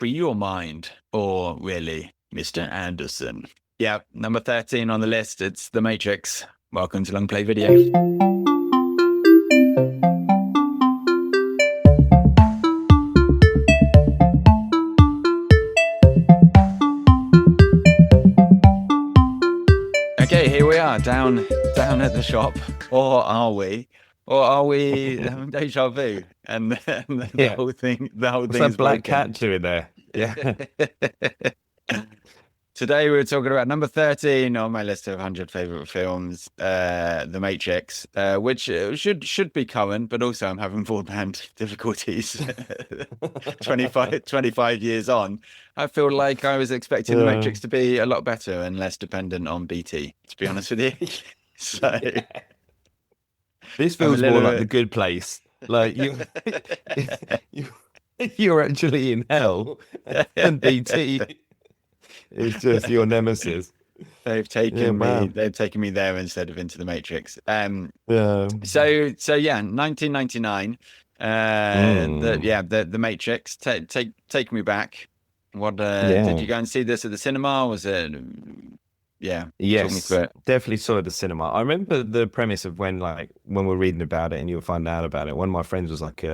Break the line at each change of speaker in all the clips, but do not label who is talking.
free your mind, or really, Mr. Anderson? Yeah, number 13 on the list. It's The Matrix. Welcome to Long Play Video. Okay, here we are down at the shop, or are we? Or are we deja vu? And the whole thing,
What's
is
that black
broken.
cat doing there? Yeah.
Today we're talking about number 13 on my list of 100 favorite films, The Matrix, which should be current, but also I'm having broadband difficulties. 25 years on, I feel like I was expecting The
Yeah.
Matrix to be a lot better and less dependent on BT, to be honest with you. So
This
I'm a
feels more
little
like The Good Place. Like you you're actually in hell, and
bit.
BT is just your nemesis.
They've
Yeah,
taken me.
wow.
They've taken me there instead of into the Matrix.
Yeah.
So yeah, 1999.
Mm.
The Matrix. Take me back. What did
Yeah.
you go and see this at the cinema? Was it? Yeah, talk me through
Yes,
it.
definitely saw it at the cinema. I remember the premise of when we're reading about it and you'll find out about it. One of my friends was like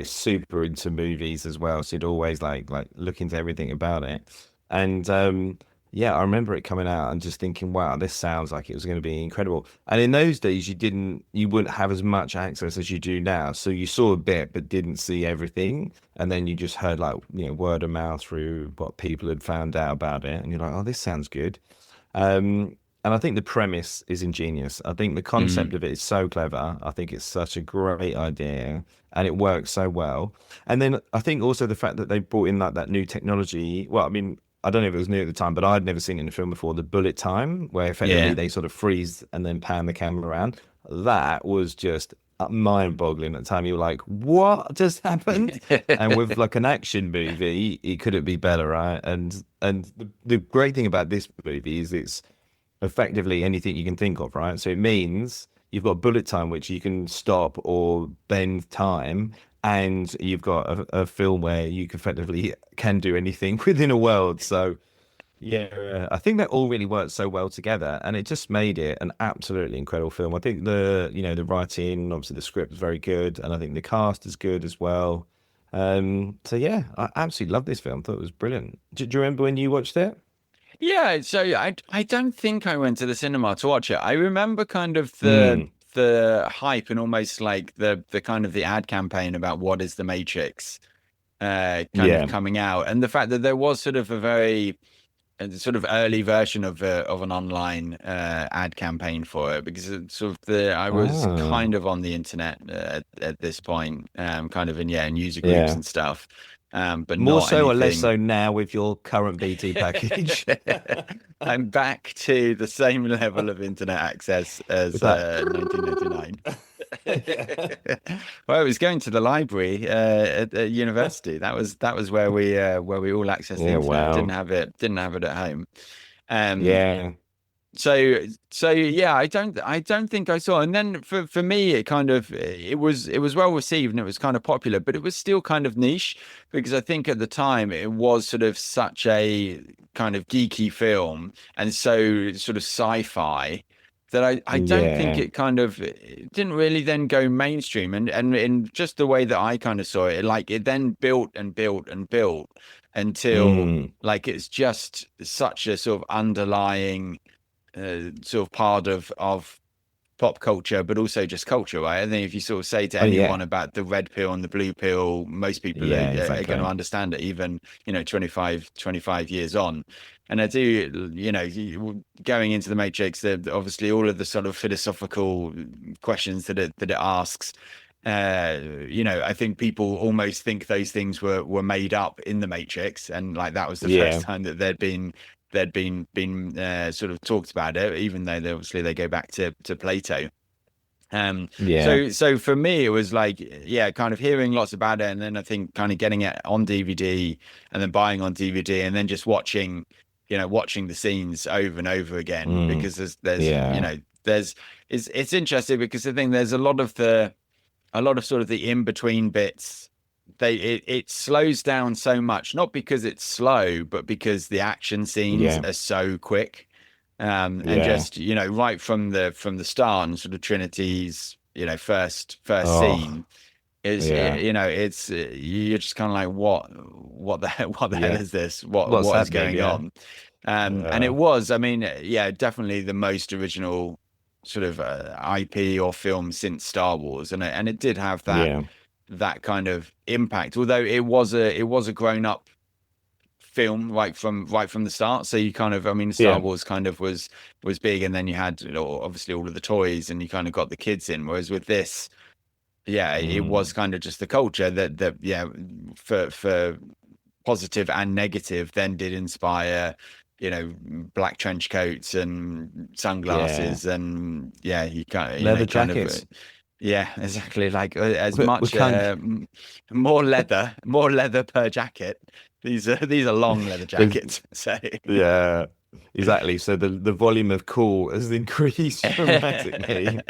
super into movies as well, so he'd always like look into everything about it. And yeah, I remember it coming out and just thinking, wow, this sounds like it was going to be incredible. And in those days, you wouldn't have as much access as you do now, so you saw a bit but didn't see everything. And then you just heard like word of mouth through what people had found out about it, and you're like, oh, this sounds good. And I think the premise is ingenious. I think the
Mm,
concept of it is so clever. I think it's such a great idea and it works so well. And then I think also the fact that they brought in like that new technology. Well, I mean, I don't know if it was new at the time, but I'd never seen it in a film before, the bullet time, where effectively
yeah.
they sort of freeze and then pan the camera around. That was just mind-boggling at the time. You were like, what just happened? And with like an action movie, it couldn't be better, right? And the great thing about this movie is it's effectively anything you can think of, right? So it means you've got bullet time, which you can stop or bend time, and you've got a film where you can effectively can do anything within a world. So yeah, I think that all really worked so well together, and it just made it an absolutely incredible film. I think the writing, obviously the script is very good, and I think the cast is good as well. So yeah, I absolutely love this film. Thought it was brilliant. Do you remember when you watched it?
Yeah, so I don't think I went to the cinema to watch it. I remember kind of
Mm,
the hype and almost like the kind of the ad campaign about what is the Matrix kind of
yeah,
coming out, and the fact that there was sort of a sort of early version of an online ad campaign for it, because it's sort of the I was
ah,
kind of on the internet at this point, kind of in user groups
yeah.
and stuff, but
More
not
so or less
anything.
so now with your current BT package.
I'm back to the same level of internet access as
With that.
1999.
Yeah.
Well, I was going to the library at university. That was where we all accessed the
Yeah,
internet.
wow.
Didn't have it at home. Um,
Yeah.
so yeah, I don't think I saw. And then for me, it kind of it was well received and it was kind of popular, but it was still kind of niche, because I think at the time it was sort of such a kind of geeky film and so sort of sci-fi that I don't think
Yeah.
it didn't really then go mainstream, and in just the way that I kind of saw it, like it then built and built and built until
Mm.
like it's just such a sort of underlying sort of part of pop culture, but also just culture, right? I think if you sort of say to
Oh
anyone
yeah.
about the red pill and the blue pill, most people
Yeah,
are going to
exactly.
understand it, even, 25 years on. And I do, going into the Matrix, obviously all of the sort of philosophical questions that it asks. I think people almost think those things were made up in the Matrix, and like that was the first
Yeah.
time that there'd been sort of talked about it, even though obviously they go back to Plato. Um,
Yeah.
so for me, it was like, yeah, kind of hearing lots about it, and then I think kind of getting it on DVD, and then buying on DVD, and then just watching the scenes over and over again,
Mm.
because
Yeah.
there's it's interesting because I think there's a lot of sort of the in between bits it slows down so much, not because it's slow, but because the action scenes
Yeah,
are so quick. And
yeah.
just, right from the start, and sort of Trinity's, first
Oh,
scene is,
yeah,
you're just kind of like, what the hell, what the hell
yeah.
is this? What
What's
what is
happening?
going
Yeah,
on? And it
yeah,
was, I mean, yeah, definitely the most original sort of IP or film since Star Wars, and it did have
yeah,
that kind of impact. Although it was a grown up film right from the start. So you kind of, I mean, Star
yeah.
Wars kind of was big, and then you had, obviously all of the toys, and you kind of got the kids in. Whereas with this, yeah, it was
Mm,
kind of just the culture that yeah, for positive and negative, then did inspire, black trench coats and
yeah.
sunglasses, and yeah, you kind of,
Leather
kind of
jackets.
yeah, exactly. Like as
We
much
can't.
more leather per jacket. These are long leather
There's,
jackets. So
yeah, exactly. So the volume of cool has increased dramatically.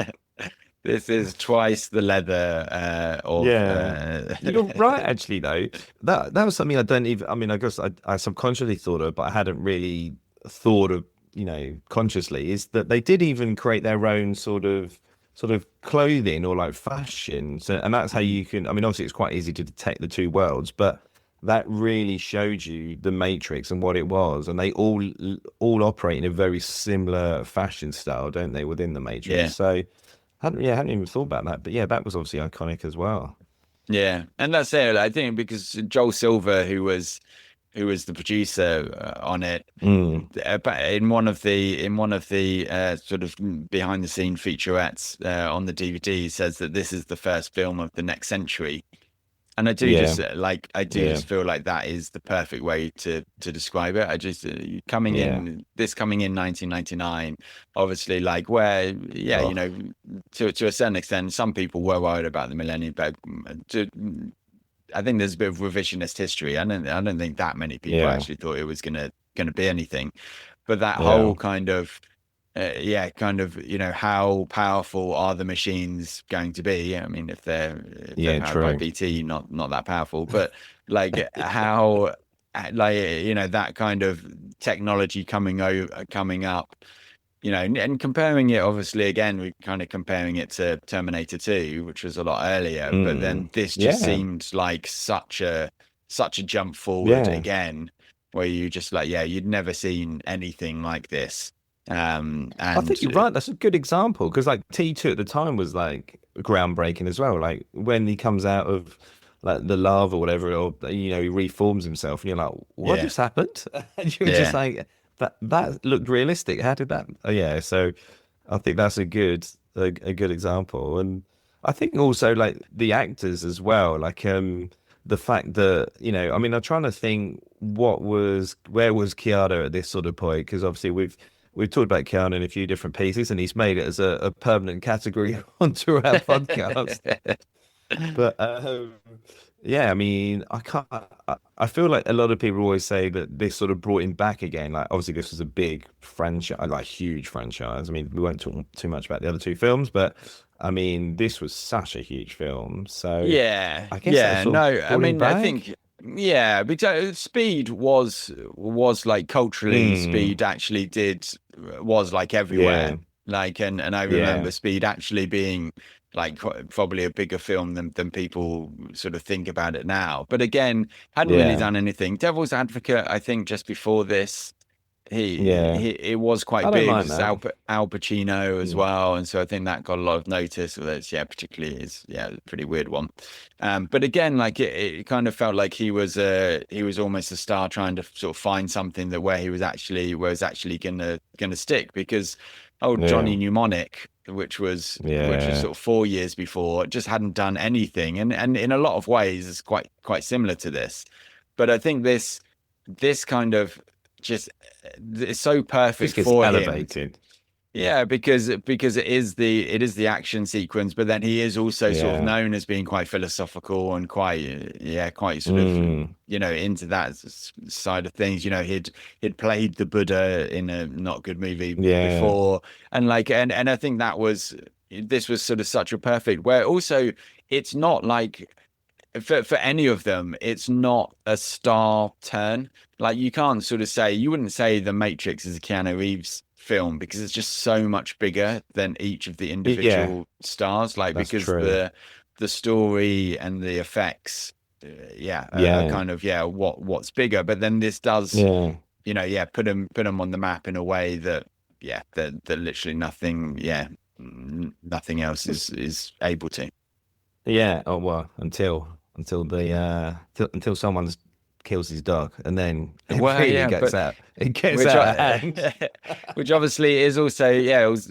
this is twice the leather of
Yeah, you're right. Actually, though, that was something I don't even. I mean, I guess I subconsciously thought of, but I hadn't really thought of, consciously. Is that they did even create their own sort of clothing or like fashion. So, and that's how
Mm,
you can. I mean, obviously, it's quite easy to detect the two worlds, but that really showed you the Matrix and what it was, and they all operate in a very similar fashion style, don't they, within the Matrix?
yeah.
So. Hadn't even thought about that, but yeah, that was obviously iconic as well.
Yeah, and that's it. I think because Joel Silver, who was the producer on it,
Mm,
but in one of the sort of behind the scene featurettes on the DVD, he says that this is the first film of the next century. And I do
yeah,
just I do
yeah,
just feel like that is the perfect way to describe it. I just
yeah.
coming in 1999, obviously, like, where, yeah,
Oh,
to a certain extent, some people were worried about the millennium, but I think there's a bit of revisionist history. I don't think that many people
yeah,
actually thought it was gonna be anything, but that
yeah,
whole kind of yeah, kind of, how powerful are the machines going to be? I mean, if they're
yeah.
powered by
True.
BT, not that powerful, but like how, like, that kind of technology coming up, and comparing it, obviously, again, we're kind of comparing it to Terminator 2, which was a lot earlier, but then
Mm,
this just
yeah,
seemed like such a jump forward
yeah.
again, where you just like, yeah, you'd never seen anything like this.
I
And
think you're right. That's a good example because like T2 at the time was like groundbreaking as well. Like when he comes out of like the lava or whatever, or he reforms himself, and you're like, what
yeah,
just happened? And you're just
yeah,
like, that looked realistic. How did that? Oh yeah. So I think that's a good example, and I think also like the actors as well. Like the fact that I mean, I'm trying to think where was Keanu at this sort of point because obviously we've talked about Keanu in a few different pieces, and he's made it as a permanent category onto our podcast. But yeah, I mean, I can't. I feel like a lot of people always say that this sort of brought him back again. Like, obviously, this was a big franchise, like huge franchise. I mean, we won't talk too much about the other two films, but I mean, this was such a huge film. So
yeah,
I guess that
yeah.
sort of
No, I
brought him
mean, I
back.
think, yeah, because Speed was like, culturally,
Mm,
Speed actually was like everywhere.
yeah,
Like, and I
yeah,
remember Speed actually being like probably a bigger film than people sort of think about it now. But again, hadn't really
yeah,
done anything. Devil's Advocate, I think, just before this,
yeah.
he it was quite
I don't
big.
mind
It's
that.
Al Pacino as
Mm,
well, and so I think that got a lot of notice. Although it's, yeah, particularly is, yeah, a pretty weird one. But again, like, it kind of felt like he was almost a star trying to sort of find something that where it's actually gonna stick, because old
yeah,
Johnny Mnemonic, which was
yeah.
sort of 4 years before, just hadn't done anything, and in a lot of ways is quite similar to this. But I think this kind of just it's so
Just
perfect
gets
for him.
elevated.
Yeah, because it is the action sequence, but then he is also sort of
Yeah.
known as being quite philosophical and quite, yeah, quite sort of,
Mm,
into that side of things. He'd played the Buddha in a not good movie
yeah.
before, and like, and I think this was sort of such a perfect, where also it's not like, for any of them, it's not a star turn. Like you can't sort of say you wouldn't say The Matrix is a Keanu Reeves film because it's just so much bigger than each of the
Yeah,
individual stars. Like
that's
because
true.
the story and the effects, yeah, are
Yeah,
kind of what's bigger. But then this does,
yeah,
yeah, put them on the map in a way that that literally nothing, nothing else is able to.
yeah. Oh well, until the until someone kills his dog, and then it
Well,
really
yeah,
gets
but
out. It gets
which
out of hand.
which obviously is also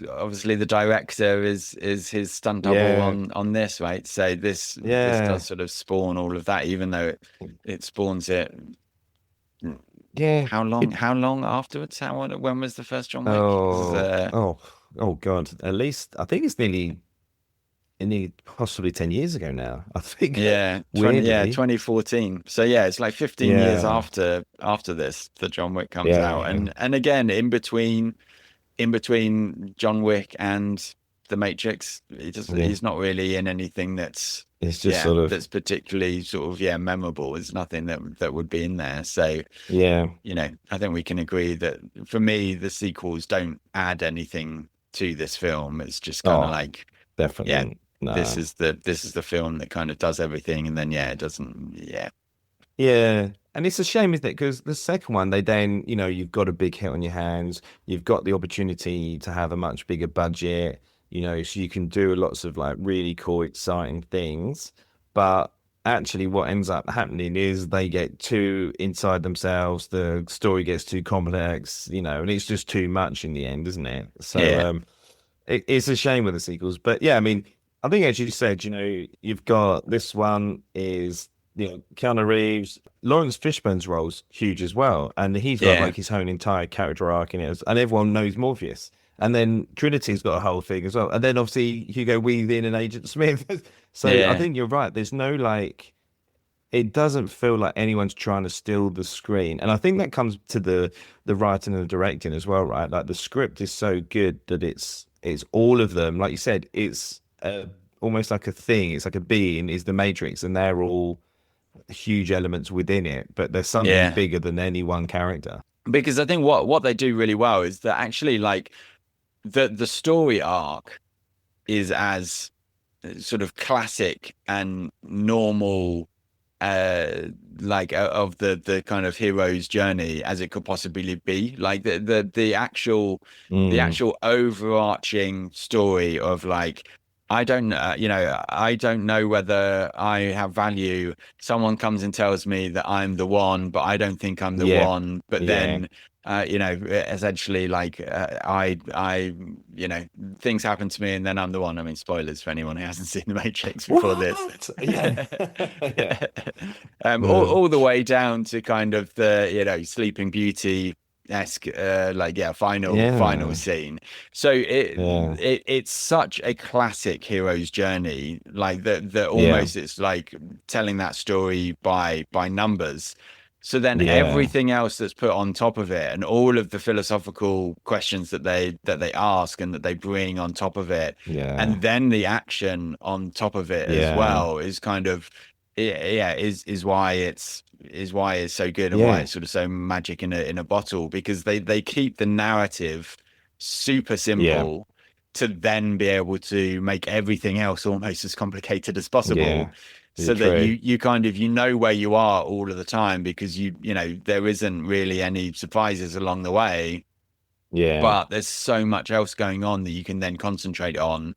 obviously the director is his stunt double
Yeah,
on this, right? So this does
yeah,
sort of spawn all of that, even though it spawns it.
yeah.
How long afterwards? When was the first John Wick?
Oh, oh, oh God. At least I think it's nearly possibly 10 years ago now. I think
Yeah,
weirdly.
2014. So yeah, it's like 15 years
Yeah.
after this that John Wick comes out,
Yeah.
and again in between John Wick and The Matrix,
Yeah.
he's not really in anything that's
It's just sort of
that's particularly sort of memorable. There's nothing that would be in there. So
yeah.
I think we can agree that for me the sequels don't add anything to this film. It's just kind of
Oh,
like yeah,
definitely. No.
this is the film that kind of does everything, and then it doesn't. Yeah,
Yeah. And it's a shame, isn't it? Because the second one, they then, you've got a big hit on your hands. You've got the opportunity to have a much bigger budget, so you can do lots of like really cool, exciting things. But actually, what ends up happening is they get too inside themselves. The story gets too complex, and it's just too much in the end, isn't it? So,
yeah,
it's a shame with the sequels. But yeah, I mean, I think as you said, you've got this one is Keanu Reeves, Lawrence Fishburne's role's huge as well, and he's got
yeah,
like his own entire character arc in it, and everyone knows Morpheus. And then Trinity's got a whole thing as well, and then obviously Hugo Weaving and Agent Smith. So I
yeah,
think you're right. There's no like, it doesn't feel like anyone's trying to steal the screen, and I think that comes to the writing and the directing as well, right? Like the script is so good that it's all of them. Like you said, it's almost like a thing. It's like a being is the Matrix, and they're all huge elements within it, but there's something
yeah.
bigger than any one character.
Because I think what they do really well is that actually like the story arc is as sort of classic and normal of the kind of hero's journey as it could possibly be. Like the
Mm,
actual overarching story of like I don't know whether I have value. Someone comes and tells me that I'm the one, but I don't think I'm the
yeah,
one. But
yeah.
then essentially like I things happen to me and then I'm the one. I mean, spoilers for anyone who hasn't seen The Matrix before this.
What? Yeah, yeah,
All the way down to kind of the Sleeping Beauty esque final
yeah,
scene. So
yeah,
it's such a classic hero's journey, like that
yeah,
almost it's like telling that story by numbers. So then
yeah,
everything else that's put on top of it and all of the philosophical questions that they ask and that they bring on top of it,
yeah,
and then the action on top of it as
yeah,
well is kind of is why it's so good and why
yeah,
it's sort of so magic in a bottle because they keep the narrative super
yeah,
simple to then be able to make everything else almost as complicated as possible
yeah. Is
so
it
that
true?
you kind of where you are all of the time because there isn't really any surprises along the way,
Yeah,
but there's so much else going on that you can then concentrate on,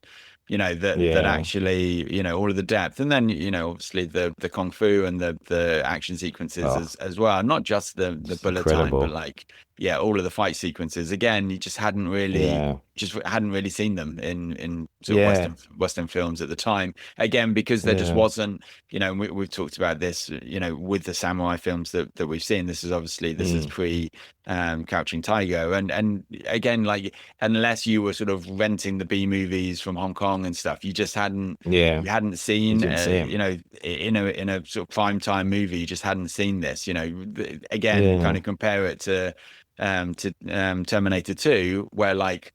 that
yeah.
actually, all of the depth. And then, obviously the kung fu and the action sequences
Oh,
as well. Not just the
it's
bullet time, but
incredible.
like, all of the fight sequences. Again, you
Yeah,
just hadn't really seen them in sort of
yeah,
Western films at the time. Again, because there just
yeah,
wasn't, and we've talked about this, with the samurai films that we've seen. This is
mm,
pre Crouching Tiger, and again, like unless you were sort of renting the B movies from Hong Kong and stuff,
yeah.
you hadn't
You
seen
didn't see him.
in a sort of prime time movie, you just hadn't seen this. Again, kind
Yeah,
of compare it to Terminator 2, where like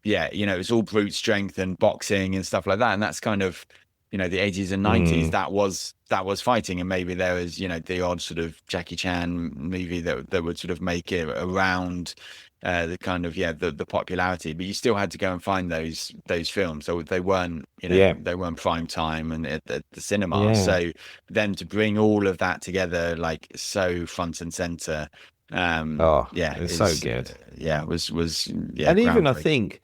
it's all brute strength and boxing and stuff like that, and that's kind of the 80s and 90s,
Mm.
that was fighting, and maybe there was, the odd sort of Jackie Chan movie that would sort of make it around the kind of, the popularity, but you still had to go and find those films. So they weren't,
Yeah.
they weren't prime time and at the cinema.
Yeah.
So then to bring all of that together, like so front and center,
Oh,
yeah,
it's so
is
good.
was yeah,
And even I
groundbreaking.
think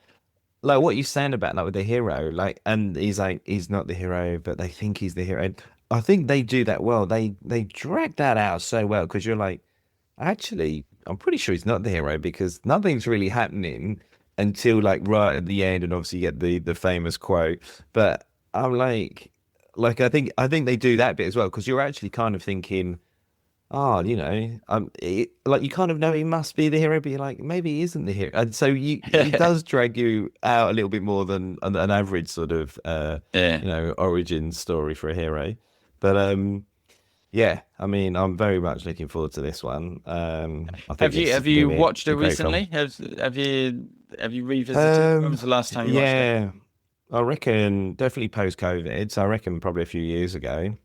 like what you're saying about like with the hero, like, and he's like he's not the hero, but they think he's the hero. And I think they do that well. They drag that out so well because you're like, actually, I'm pretty sure he's not the hero because nothing's really happening until like right at the end, and obviously you get the famous quote. But I'm like I think they do that bit as well because you're actually kind of thinking. Oh, like you kind of know he must be the hero, but you're like, maybe he isn't the hero. And so he does drag you out a little bit more than an average sort of,
Yeah.
origin story for a hero. But yeah, I mean, I'm very much looking forward to this one. I think
Have you
it's
have
gonna
you
be
watched it
a great film.
recently? Have you revisited? When was the last time you watched it?
Yeah, I reckon definitely post-COVID. So I reckon probably a few years ago.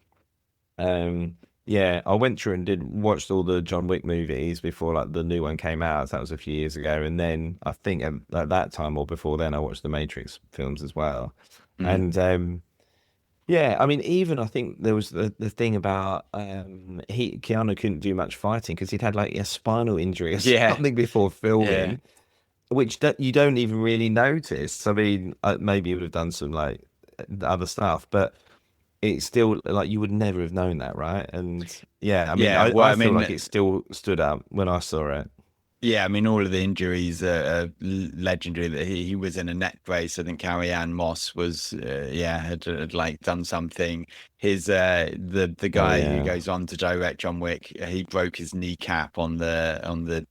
Um, yeah, I went through and did watched all the John Wick movies before like the new one came out. So that was a few years ago, and then I think at that time or before then, I watched the Matrix films as well.
Mm.
And yeah, I mean, even I think there was the thing about Keanu couldn't do much fighting because he'd had like a spinal injury or
Yeah,
something before
yeah,
filming, which you don't even really notice. I mean, maybe he would have done some like other stuff, but it's still like you would never have known that, right? And yeah, I mean,
yeah. Well,
I
I
feel
mean,
like it still stood out when I saw it.
yeah, I mean, all of the injuries are legendary. That he was in a neck brace. I think Carrie Ann Moss was, had like done something. The
Oh
guy who
yeah.
goes on to direct John Wick, he broke his kneecap on the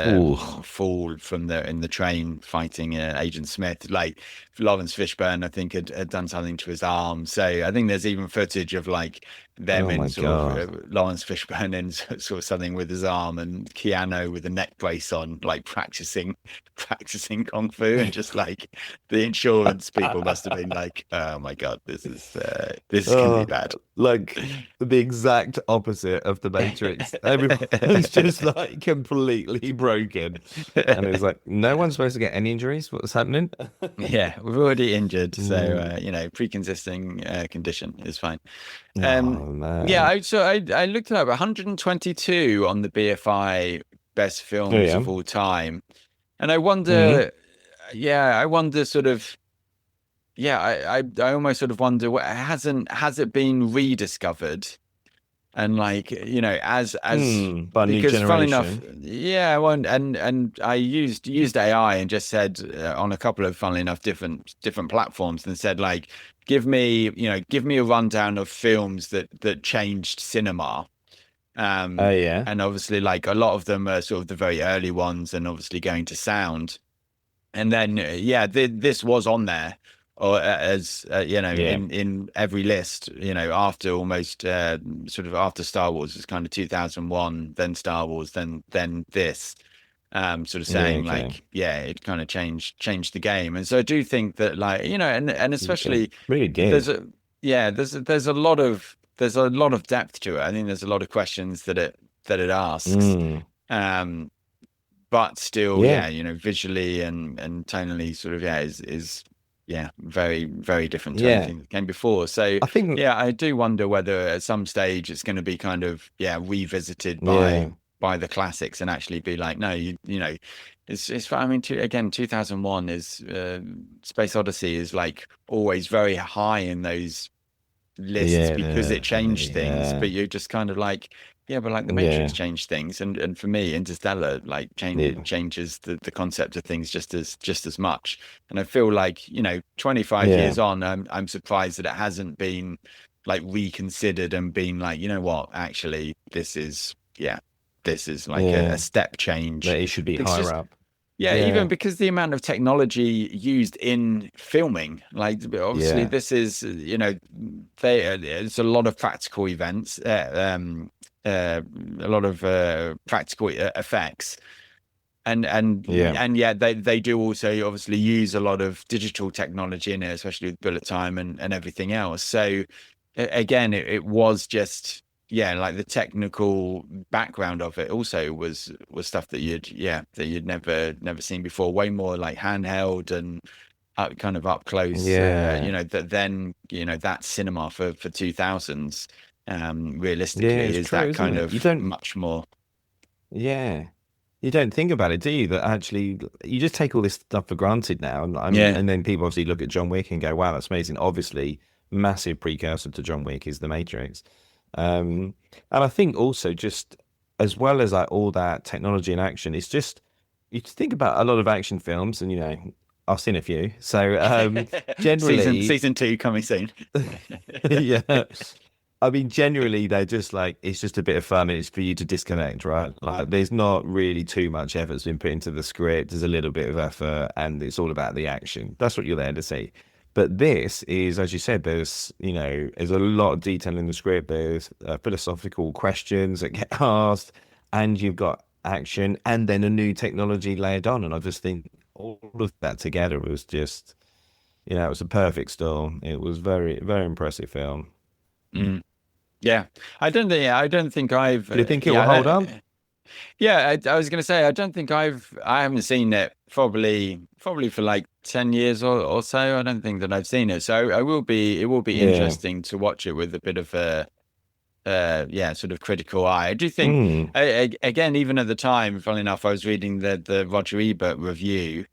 Ooh.
fall from the in the train fighting Agent Smith. Like Lawrence Fishburne, I think had done something to his arm. So I think there's even footage of like them
Oh
in
my
sort of
God.
Lawrence Fishburne in sort of something with his arm, and Keanu with a neck brace on, like practicing kung fu, and just like the insurance people must have been like, "Oh my God, this is gonna be
Oh,
bad."
like the exact opposite of the Matrix. Everyone's just like completely broken. And it's like, no one's supposed to get any injuries. What's happening?
Yeah, we're already injured, so
Mm.
pre-existing condition is fine. Um,
Oh
yeah,
man.
I looked it up, 122 on the BFI best
Oh
films
yeah.
of all time, and I
Mm.
wonder, yeah, I wonder sort of, yeah, I almost sort of wonder, has it been rediscovered? And like, as
Mm. By new
because funnily enough,
generation.
yeah, well, and I used AI and just said on a couple of funnily enough different platforms, and said like, give me a rundown of films that changed cinema.
Oh
um
yeah.
and obviously like a lot of them are sort of the very early ones, and obviously going to sound. And then yeah, this was on there, or as
Yeah.
in every list, after almost sort of after Star Wars. It's kind of 2001, then Star Wars, then this, sort of
Yeah.
saying
Okay.
like, yeah, it kind of changed the game. And so I do think that, like, and
It
especially
really
there's
did.
a yeah there's a lot of depth to it. I think there's a lot of questions that it asks.
Mm.
um but still,
Yeah.
yeah, visually and tonally, sort of, yeah, is yeah, very, very different to
Yeah.
anything that came before. So
I think.
yeah, I do wonder whether at some stage it's going to be kind of, yeah, revisited by
Yeah.
the classics, and actually be like, no, it's I mean, again, 2001 is Space Odyssey is like always very high in those lists because
Yeah.
it changed things,
Yeah.
but you're just kind of like, yeah, but like the Matrix
Yeah.
changed things, and for me, Interstellar like
Yeah.
changes the concept of things just as much. And I feel like, 25
Yeah.
years on, I'm surprised that it hasn't been like reconsidered and been like, you know what, actually, this is like a
Yeah.
step change.
That it should be
It's
higher
just,
up.
yeah, even
Yeah.
because the amount of technology used in filming, like, obviously
Yeah.
this is, it's a lot of practical events, a lot of practical effects,
Yeah.
and yeah, they do also obviously use a lot of digital technology in it, especially with bullet time and everything else. So again, it was just, yeah, like the technical background of it also was stuff that you'd never seen before, way more like handheld and kind of up close,
Yeah.
that then, that cinema for 2000s,
Yeah,
realistically
it's
is
true,
that
isn't
kind
it? You
of
don't,
much more.
yeah. You don't think about it, do you? That actually, you just take all this stuff for granted now,
Yeah.
and then people obviously look at John Wick and go, "Wow, that's amazing." Obviously, massive precursor to John Wick is The Matrix, and I think also just as well as like all that technology and action, it's just you think about a lot of action films, and I've seen a few. So generally,
Season two coming soon.
yeah. I mean, generally, they're just like, it's just a bit of fun. It's for you to disconnect, right? Like, there's not really too much effort's been put into the script. There's a little bit of effort, and it's all about the action. That's what you're there to see. But this is, as you said, there's a lot of detail in the script. There's philosophical questions that get asked, and you've got action, and then a new technology layered on. And I just think all of that together was just, it was a perfect storm. It was very, very impressive film.
Mm. Yeah, I don't think I've,
Do you think it will hold up?
yeah, I was gonna say, I haven't seen it probably for like 10 years or so. I don't think that I've seen it. So it will be
Yeah.
interesting to watch it with a bit of a, yeah, sort of critical eye. I do think,
Mm.
again, even at the time, funnily enough, I was reading the Roger Ebert review,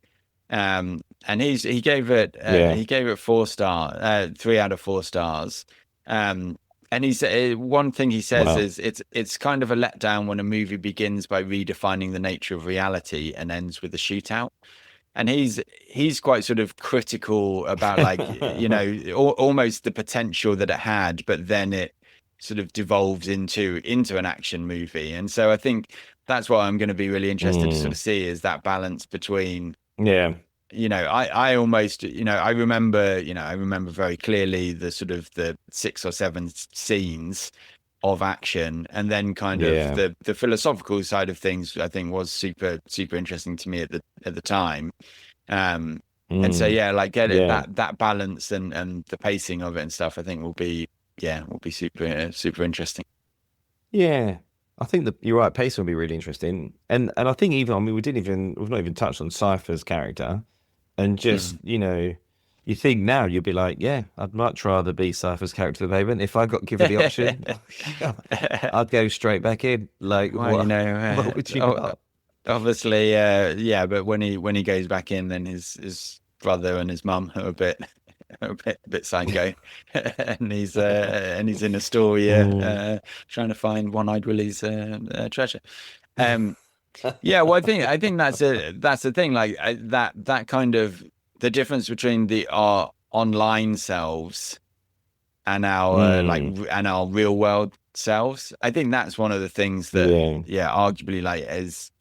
and
Yeah.
he gave it 4 star, 3 out of 4 stars. Um, and he said one thing he says
Wow.
is it's kind of a letdown when a movie begins by redefining the nature of reality and ends with a shootout. And he's quite sort of critical about, like, almost the potential that it had, but then it sort of devolves into an action movie. And so I think that's what I'm going to be really interested to sort
Mm.
of see, is that balance between,
Yeah.
I almost, I remember very clearly the sort of the 6 or 7 scenes of action, and then kind of
Yeah.
the philosophical side of things, I think was super interesting to me at the time. Um, and so,
Mm.
yeah, like, get it,
Yeah.
that balance and the pacing of it and stuff, I think will be super interesting.
Yeah. I think that you're right. Pace will be really interesting. And I think even, I mean, we've not even touched on Cypher's character. And just,
Mm.
you think now you'd be like, yeah, I'd much rather be Cypher's character at the moment. If I got given the option, I'd go straight back in. Like,
Well,
what would you not?
obviously, yeah, but when he goes back in, then his brother and his mum are a bit a bit psycho, and he's in Astoria,
Mm.
trying to find One-Eyed Willie's treasure. Um, yeah, well, I think that's the thing, like, that kind of the difference between our online selves and our,
Mm.
and our real world selves. I think that's one of the things that,
Yeah.
yeah, arguably, like, as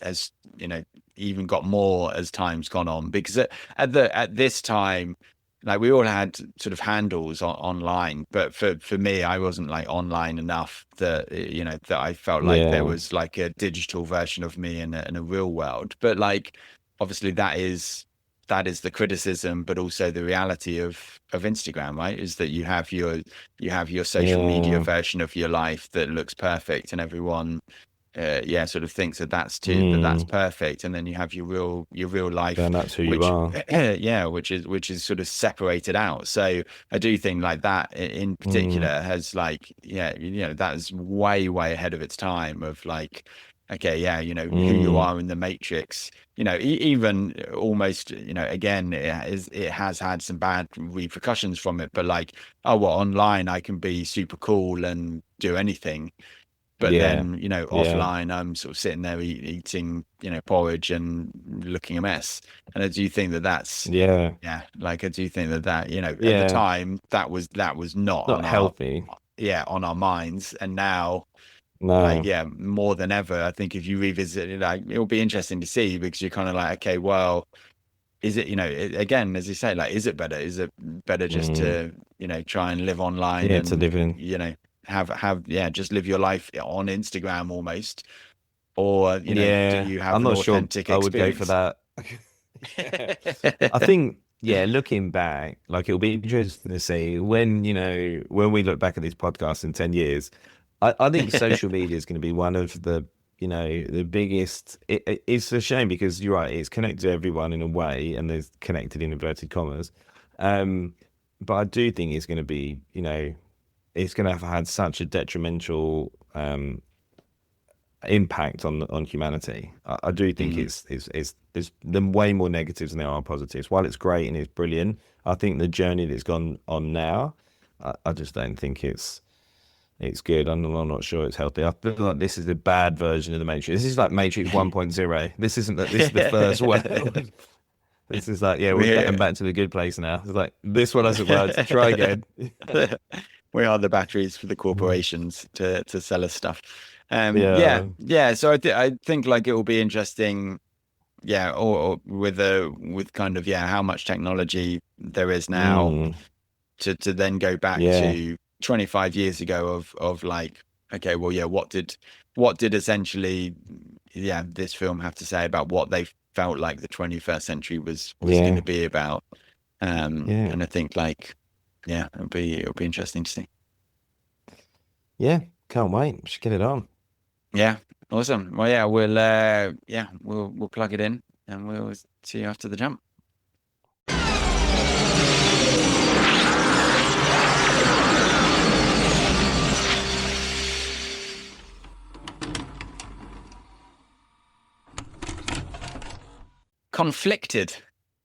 even got more as time's gone on, because at this time, like, we all had sort of handles online, but for me, I wasn't like online enough that, that I felt like there
Yeah.
was like a digital version of me in a real world. But, like, obviously that is the criticism, but also the reality of Instagram, right? Is that you have your social media
Yeah.
version of your life that looks perfect, and everyone, yeah, sort of thinks that's
Mm.
perfect, and then you have your real life,
Then that's who you
which,
are.
yeah, which is sort of separated out. So I do think, like, that in
Mm.
particular has, like, yeah, that is way ahead of its time, of like, okay, yeah, who you
Mm.
are in the Matrix, even almost, again, it has had some bad repercussions from it, but, like, oh, well, online I can be super cool and do anything, but
Yeah.
then,
Yeah.
offline I'm sort of sitting there eating, porridge and looking a mess. And I do think that that's,
Yeah.
yeah, like, I do think that, at the
Yeah.
time, that was not
Not
on our,
healthy.
yeah, on our minds. And now, like,
No.
yeah, more than ever, I think if you revisit it, like, it'll be interesting to see, because you're kind of like, okay, well, is it, again, as you say, like, is it better? Is it better just
Mm.
to, try and live online
Yeah, to
and,
live in.
have, yeah, just live your life on Instagram almost, or do
Yeah,
you have
I'm
an
not sure
authentic
I would go for
experience?
that. Yeah. I think, yeah, looking back, like it'll be interesting to see when, when we look back at this podcast in 10 years, I think social media is going to be one of the biggest. It's a shame because you're right, it's connected to everyone in a way, and there's connected in inverted commas. Um, but I do think it's going to be, it's going to have had such a detrimental impact on humanity. I do think
Mm.
it's there's way more negatives than there are positives. While it's great and it's brilliant, I think the journey that's gone on now, I just don't think it's good. I'm not sure it's healthy. I feel like this is a bad version of the Matrix. This is like Matrix 1.0. This isn't that. This is the first one. This is like, yeah, we're getting
we
back to the good place now. It's like this one hasn't worked. Try again.
we are the batteries for the corporations to sell us stuff. Yeah,
Yeah.
yeah. So I think like it will be interesting. Yeah, or with kind of how much technology there is now
Mm,
to then go back
yeah.
to 25 years ago of like, okay, well, yeah, what did essentially this film have to say about what they felt like the 21st century was going
Yeah.
to be about.
Yeah.
And I think like, yeah, it'll be interesting to see.
Yeah. Can't wait. Should get it on.
Yeah, awesome. Well, yeah, we'll plug it in and we'll see you after the jump. Conflicted,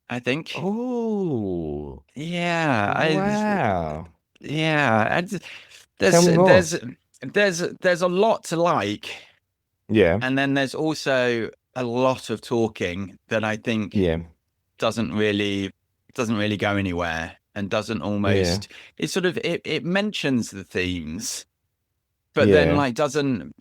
I think.
Oh,
Yeah,
wow.
yeah.
Tell
There's
me more.
there's there's a lot to like,
Yeah.
and then there's also a lot of talking that I think
Yeah.
doesn't really doesn't really go anywhere and doesn't
Yeah.
almost it mentions the themes, but then
Yeah.
like doesn't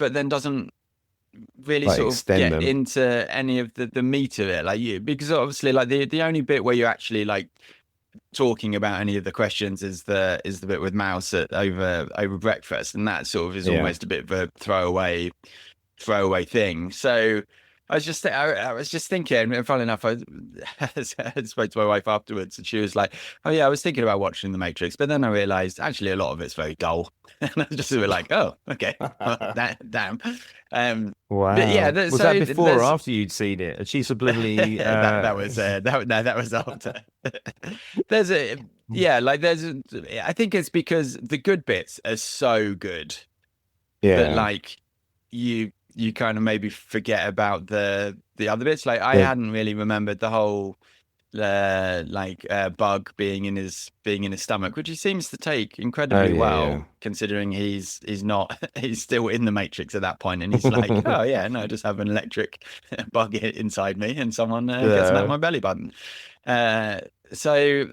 really
Like
sort of
extend
get
them.
into any of the meat of it, like because obviously like the only bit where you're actually like talking about any of the questions is the bit with Mouse over breakfast, and that sort of is
Yeah.
almost a bit of a throwaway thing. So I was just thinking, and funny enough, I spoke to my wife afterwards, and she was like, "Oh yeah, I was thinking about watching The Matrix, but then I realized actually a lot of it's very dull." And I was just sort of like, "Oh, okay, well, that damn." But yeah,
Wow. Was that
so
before or
there's
after you'd seen it? Had she subliminally
that was that was after. There's a yeah, like I think it's because the good bits are so good that
yeah.
like you kind of maybe forget about the other bits. Like I
The,
hadn't really remembered the whole bug being in his stomach, which he seems to take
oh
incredibly
yeah,
well, considering he's not he's still in the Matrix at that point, and he's like,
yeah.
oh yeah, no, I just have an electric bug inside me, and someone gets them at
Yeah.
my belly button. Uh, so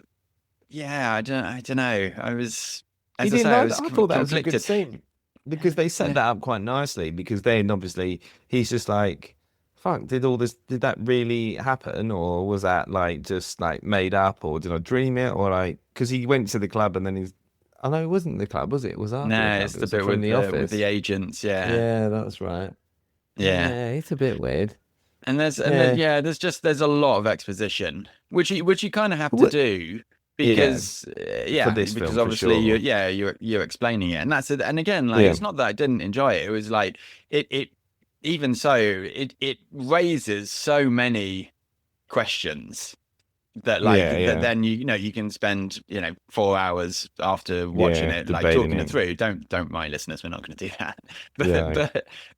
yeah, I don't know.
You
As I
didn't
say, I
like
was
that? I thought that was a good
conflicted.
scene because they set
Yeah.
that up quite nicely. Because then obviously he's just like, "Fuck, did that really happen, or was that like just like made up, or did I dream it, or like?" Because he went to the club and then he's, oh no, it wasn't the club, was it? It was after the
No,
club.
it's
It
the
was
bit
from the
with the
office.
agents. Yeah,
Yeah, that's right.
yeah.
Yeah, it's a bit weird.
And
Yeah.
yeah, there's a lot of exposition, which you kind of have to
What?
do
Yeah,
because
for this
because
film for
obviously
sure.
you're explaining it, and that's it. And again, like
Yeah.
it's not that I didn't enjoy it. It was like it even so it raises so many questions that
Yeah,
that
yeah,
then you can spend 4 hours after watching
yeah,
it like
debating
talking it
it.
through. Don't mind, listeners, we're not going to do that. but
Yeah.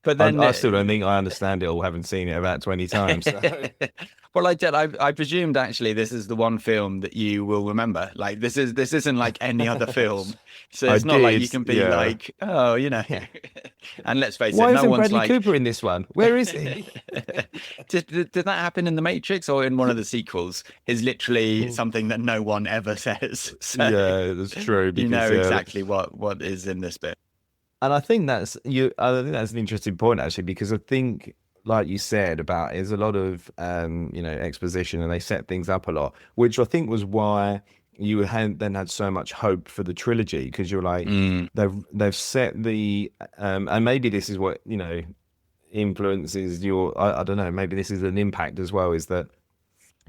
but
I,
then
I still don't think I understand it or haven't seen it about 20 times. So.
well, I did. I presumed actually this is the one film that you will remember. Like this isn't like any other film, so
I
it's not like
did,
you can be
yeah.
like, oh,
Yeah.
And let's face it,
Why
no
isn't
one's
Bradley
like,
Cooper in this one? Where is he?
did that happen in The Matrix or in one of the sequels? Is literally
Mm.
something that no one ever says. So
Yeah, that's true
you know
because yeah,
exactly what is in this bit.
and I think that's you. I think that's an interesting point actually because I think, like you said, about there's a lot of exposition and they set things up a lot, which I think was why you had so much hope for the trilogy because you're like
Mm,
they've set the and maybe this is what influences your, I don't know, maybe this is an impact as well, is that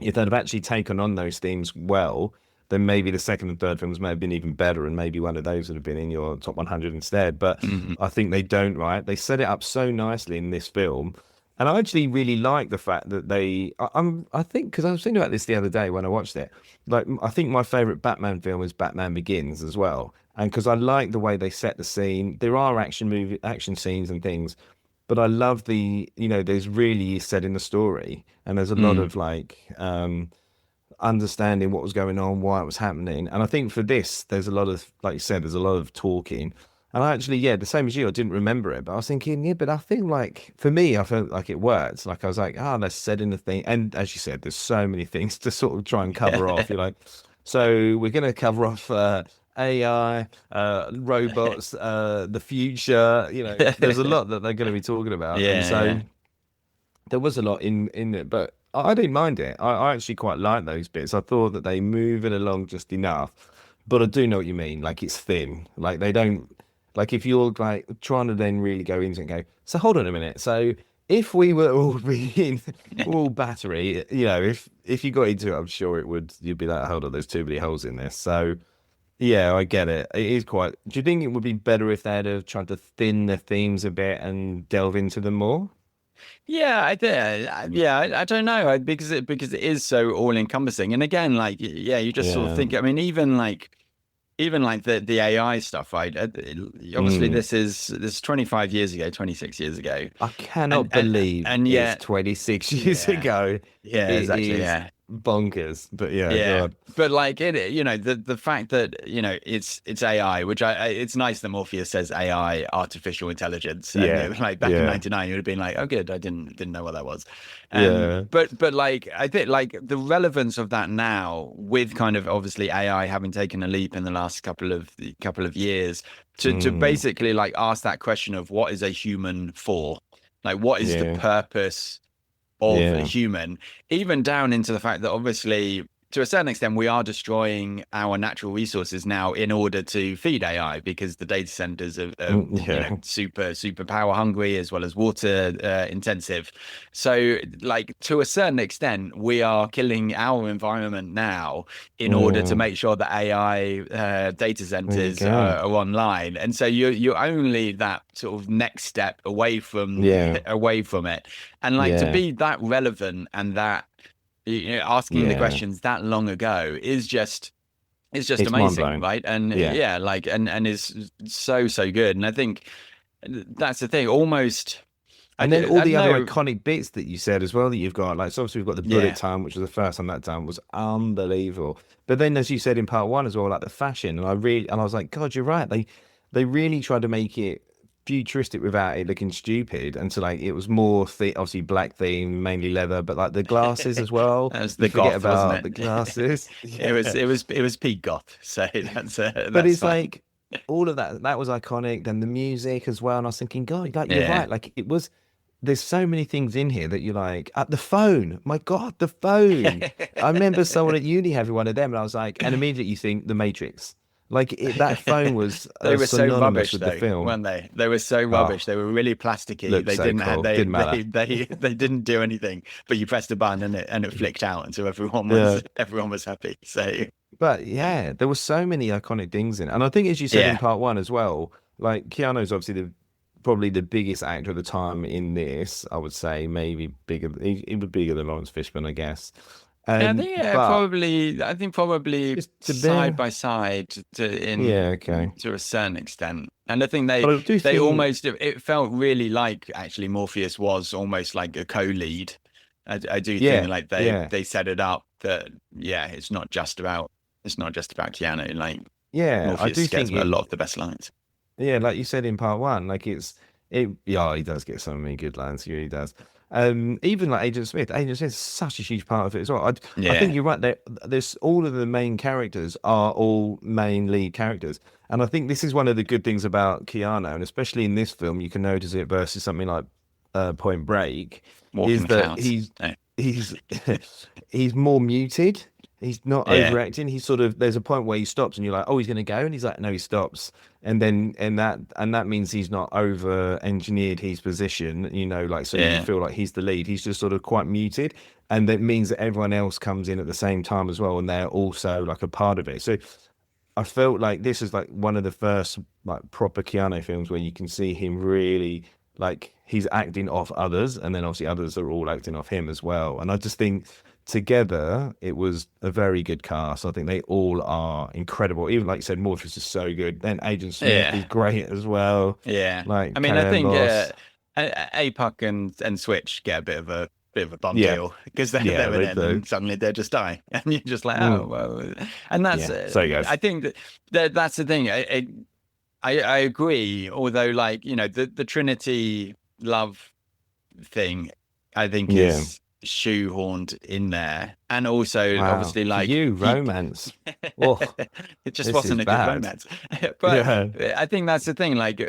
if they'd have actually taken on those themes well, then maybe the second and third films may have been even better, and maybe one of those would have been in your top 100 instead. But
Mhm.
I think they don't, right? They set it up so nicely in this film. And I actually really like the fact that I think, because I was thinking about this the other day when I watched it, like, I think my favorite Batman film is Batman Begins as well. And because I like the way they set the scene, there are action scenes and things, but I love there's really set in the story, and there's a lot
Mm.
of like, understanding what was going on, why it was happening. And I think for this, there's a lot of, like you said, there's a lot of talking. And I actually, yeah, the same as you, I didn't remember it, but I was thinking, yeah, but I think like for me, I felt like it worked. Like I was like, that's said in the thing. And as you said, there's so many things to sort of try and cover off. You're like, so we're going to cover off AI, robots, the future. There's a lot that they're going to be talking about. And
Yeah,
so
yeah.
there was a lot in it, but I didn't mind it. I actually quite like those bits. I thought that they move it along just enough, but I do know what you mean. Like it's thin. Like they don't. Like if you're like trying to then really go into it and go, so hold on a minute. So if we were all being all battery, if you got into it, I'm sure you'd be like, hold on, there's too many holes in this. So yeah, I get it. It is quite. Do you think it would be better if they'd have tried to thin the themes a bit and delve into them more?
Yeah, I did. I don't know because it is so all encompassing. And again, like yeah, you just sort of
Yeah.
think. I mean, even like the AI stuff, right? Obviously,
Mm.
this is 25 years ago, 26 years ago,
I
and
cannot
and
believe
and
it's
yet,
26 years
yeah,
ago.
yeah,
It
exactly,
is
yeah.
bonkers. But yeah,
Yeah,
God.
but like the fact that it's AI, which it's nice that Morpheus says AI, artificial intelligence, and
Yeah,
like back in
yeah,
'99, you would have been like, oh, good, I didn't know what that was.
yeah.
But like I think like the relevance of that now, with kind of obviously AI having taken a leap in the last couple of years, to
Mm,
basically like ask that question of what is a human for, like what is the
yeah,
purpose of a
yeah.
human, even down into the fact that obviously to a certain extent we are destroying our natural resources now in order to feed AI because the data centers are
Yeah,
super power hungry as well as water intensive. So like to a certain extent we are killing our environment now in order to
yeah.
make sure that AI data
There you
centers
go.
are online. And so you're only that sort of next step away from
Yeah,
away from it, and like to
yeah,
be that relevant and that asking the
yeah.
questions that long ago is just
It's mind
amazing,
blowing.
right? And
Yeah.
yeah, like and is so good. And I think that's the thing. Almost,
And then all
I
the
don't
other
know.
iconic bits that you said as well that you've got, like, so obviously we've got the bullet
Yeah,
time, which was the first time that done was unbelievable. But then, as you said in part one as well, like the fashion, and I was like, God, you're right. They really tried to make it futuristic without it looking stupid, and so like it was more obviously black theme, mainly leather, but like the glasses as well.
that was
You
the
forget
goth, wasn't
about
it?
the glasses,
It was
yeah.
it was it was peak goth. So
But
that's
it's
fine.
like all of that was iconic. Then the music as well, and I was thinking, God, like you're
Yeah.
right. Like it was. There's so many things in here that you're like, at the phone. My God, the phone. I remember someone at uni having one of them, and I was like, and immediately you think the Matrix. That phone was
They were so
synonymous
rubbish
with the
though,
film.
weren't they? They were so
Oh,
rubbish. They were really plasticky.
looked
They
so
didn't have
cool. Didn't matter.
they didn't do anything. But you pressed a button and it flicked out until everyone
Yeah.
was everyone was happy. So
But yeah, there were so many iconic things in it. And I think, as you said in
yeah.
part one as well, like Keanu's obviously probably the biggest actor at the time in this. I would say maybe bigger. He was bigger than Lawrence Fishburne, I guess.
Yeah, I think yeah,
But
probably. I think probably
just to
side
bear,
by side
yeah, okay.
to a certain extent, and I think
But I do
they
think,
almost it felt really like actually Morpheus was almost like a co-lead. I do think
yeah,
like
yeah,
they set it up that yeah, it's not just about Keanu. Like
yeah. I do
Morpheus gets
think
a
it.
lot of the best lines.
Yeah, like you said in part one, like it. Yeah, he does get so many good lines. He really does. Even like Agent Smith. Agent Smith is such a huge part of it as well. I think
Yeah,
you're right. There's all of the main characters are all main lead characters, and I think this is one of the good things about Keanu, and especially in this film, you can notice it versus something like Point Break,
walking
is
the
that
clouds. No.
he's he's more muted. he's not
Yeah.
overacting. He's sort of, there's a point where he stops and you're like, oh, he's going to go, and he's like, no, he stops, and then and that means he's not over engineered his position, like, so you
Yeah.
feel like he's the lead. He's just sort of quite muted, and that means that everyone else comes in at the same time as well, and they're also like a part of it. So I felt like this is like one of the first like proper Keanu films where you can see him really, like, he's acting off others, and then obviously others are all acting off him as well. And I just think together it was a very good cast. I think they all are incredible. Even like you said, Morpheus is so good. Then Agent Smith is
Yeah.
great as well.
Yeah. I
Like
mean, I
Carrie
think
Moss.
APOC and Switch get a bit of a bum
Yeah,
deal because
yeah,
they're in
they
it
do.
and suddenly they just die, and you're just like, oh
Mm,
well. And that's
yeah, so good.
I think that's the thing. I agree. Although, like, the Trinity love thing, I think
Yeah.
is shoehorned in there, and also
Wow.
obviously
For
like
you,
he
romance. Oh,
it just
this is
wasn't a good
bad.
romance. But
Yeah.
I think that's the thing. Like,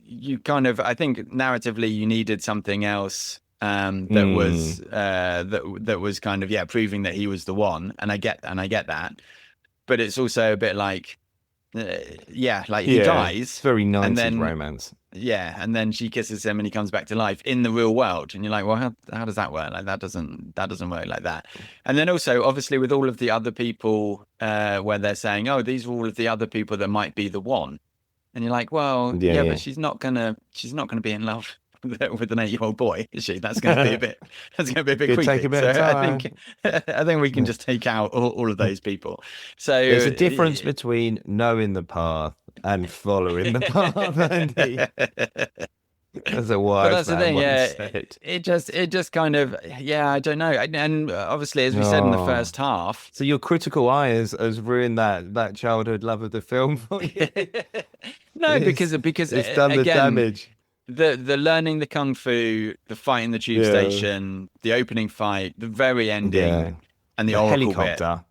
you kind of, I think narratively you needed something else that
Mm,
was that was kind of, yeah, proving that he was the one, and I get that. But it's also a bit like, yeah, like he
yeah. It's
dies,
very
and
90s
then
romance.
yeah, and then she kisses him and he comes back to life in the real world, and you're like, well, how does that work? Like, that doesn't work like that. And then also, obviously, with all of the other people, where they're saying, oh, these are all of the other people that might be the one, and you're like, well,
Yeah,
yeah, but
yeah.
she's not gonna be in love with an 8-year-old boy, is she? That's gonna be a bit that's gonna be a bit
Could take a
creepy.
bit
So
of
I think
time.
I think we can just take out all of those people.
There's
So
a difference between knowing the path and following the path, Andy. As a
but
wise
that's the
man
thing,
once
yeah.
said.
It just kind of, yeah, I don't know. And obviously, as we said in the
Oh.
first half,
So your critical eye has ruined that childhood love of the film for you.
no,
It's
because
it's done the
again,
damage.
the learning the kung fu, the fight in the tube
Yeah.
station, the opening fight, the very ending,
Yeah.
and the
The
oracle bit.
helicopter.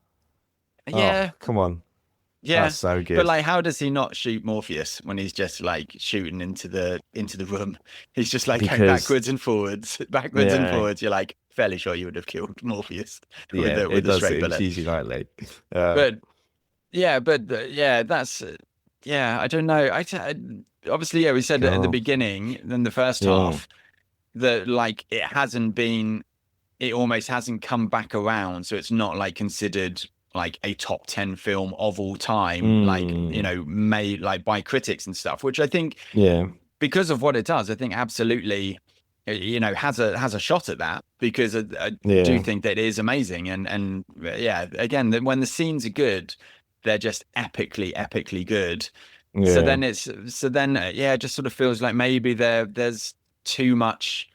Oh,
Yeah,
come on.
yeah.
That's so
But
good.
like, how does he not shoot Morpheus when he's just like shooting into the room? He's just like going
Because
backwards and forwards, backwards and
yeah,
forwards. You're like fairly sure you would have killed Morpheus
yeah, it
with a
does
straight
seem
bullet.
cheesy lightly. Uh,
But yeah, yeah, that's yeah. I don't know. Obviously, yeah. We said at the
God.
beginning, then the first
Yeah.
half, that like it hasn't been, it almost hasn't come back around, so it's not like considered like a top 10 film of all time, like,
Mm,
made like by critics and stuff, which I think,
yeah.
because of what it does, I think absolutely, has a shot at that, because I do
Yeah.
think that it is amazing. And yeah, again, when the scenes are good, they're just epically good. So
Yeah.
then yeah, it just sort of feels like maybe there's too much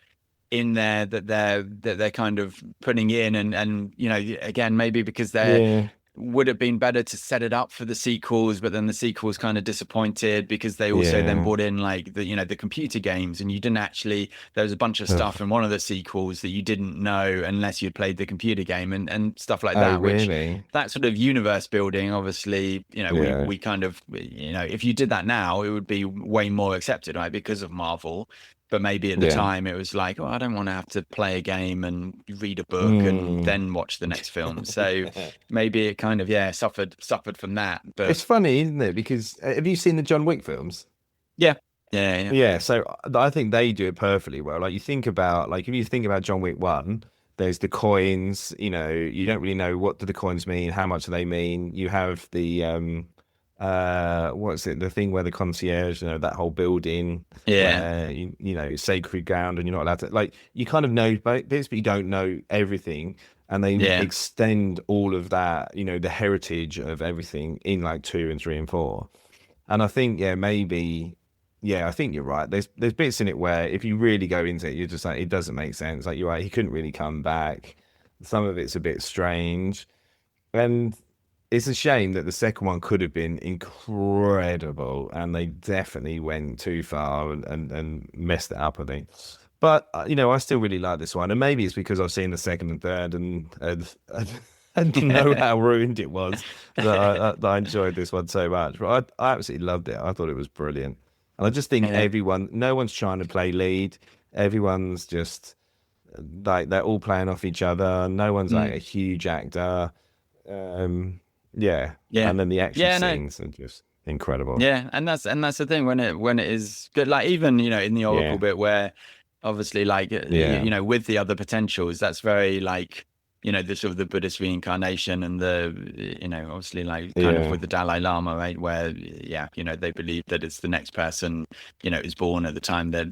in there that they're kind of putting in, and again, maybe because they're,
Yeah.
would have been better to set it up for the sequels, but then the sequels kind of disappointed because they also then
Yeah.
brought in like the computer games, and you didn't actually, there was a bunch of stuff
Ugh.
in one of the sequels that you didn't know unless you'd played the computer game, and stuff like
Oh,
that, which,
really?
that sort of universe building, obviously,
Yeah.
we kind of, if you did that now, it would be way more accepted, right, because of Marvel. But maybe at the
Yeah.
time it was like, oh, I don't want to have to play a game and read a book and
Mm.
then watch the next film. So maybe it kind of, yeah, suffered from that. But
It's funny, isn't it? Because have you seen the John Wick films?
yeah, yeah,
Yeah, so I think they do it perfectly well. Like you think about, like if you think about John Wick 1, there's the coins, you don't really know what do the coins mean, how much do they mean. You have the what's it, the thing where the concierge, that whole building
yeah,
where sacred ground, and you're not allowed to, like, you kind of know bits, but you don't know everything. And they
yeah,
extend all of that, the heritage of everything in like 2 and 3 and 4. And I think, yeah, maybe, yeah, I think you're right. There's bits in it where if you really go into it, you're just like, it doesn't make sense. Like, you're right, he couldn't really come back. Some of it's a bit strange. And it's a shame that the second one could have been incredible, and they definitely went too far and messed it up, I think. But I still really like this one, and maybe it's because I've seen the second and third, and know how ruined it was, that I enjoyed this one so much. But I absolutely loved it. I thought it was brilliant, and I just think
yeah,
no one's trying to play lead. Everyone's just like they're all playing off each other. No one's like
mm,
a huge actor. Yeah,
Yeah.
and then the action
Yeah, no.
scenes are just incredible.
Yeah, and that's the thing when it is good. Like even in the Oracle
Yeah,
bit where obviously like
yeah,
with the other potentials, that's very like the sort of the Buddhist reincarnation and the obviously like kind of
yeah,
with the Dalai Lama, right? Where yeah, they believe that it's the next person is born at the time that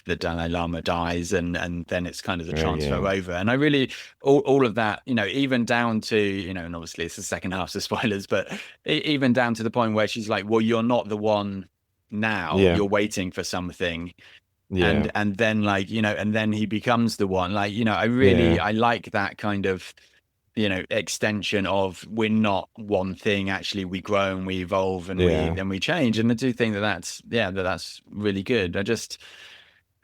the Dalai Lama dies, and then it's kind of the transfer
yeah,
over. And I really all of that, even down to and obviously it's the second half, so spoilers, but even down to the point where she's like, well, you're not the one now,
yeah,
you're waiting for something.
yeah,
And then like and then he becomes the one, like
yeah,
I like that kind of extension of we're not one thing, actually we grow and we evolve and
yeah.
we change. And I do think that that's really good. I just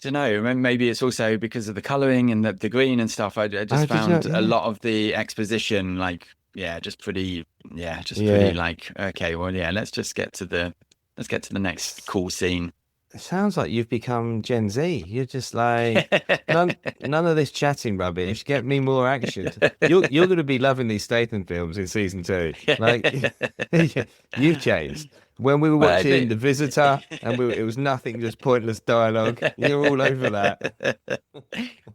don't know, maybe it's also because of the coloring and the green and stuff. I
Oh,
just
did you?
found a
Yeah,
lot of the exposition like just pretty
yeah.
like, okay, well, yeah, let's get to the next cool scene.
It sounds like you've become Gen Z. You're just like none of this chatting rubbish. Get me more action. You're going to be loving these Statham films in season 2. Like you've changed. When we were
But I
watching
think
The Visitor, and it was nothing, just pointless dialogue. You're all over that.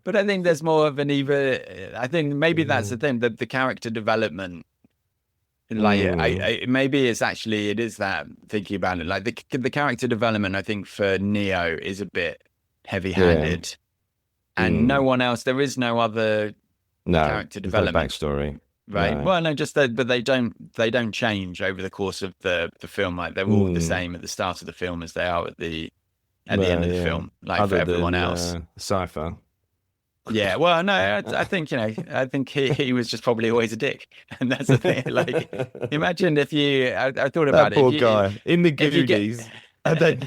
but I think there's more of an even. I think maybe that's the
Mm.
thing, the character development. Like
Mm.
maybe it is that, thinking about it, like the character development I think for Neo is a bit
Yeah.
heavy-handed, and no
Mm.
one else, there is no other
No,
character
there's no
development,
backstory.
right?
No.
Well, no, just that, but they don't change over the course of the film. Like they're all the
Mm.
same at the start of the film as they are at the end
Well,
of the
yeah.
film, like for
Other
everyone
than
else.
Cypher.
Yeah, well, no, I think I think he was just probably always a dick, and that's the thing. Like, imagine if I thought
That
about it.
poor guy in the
If you get,
Goonies. I don't.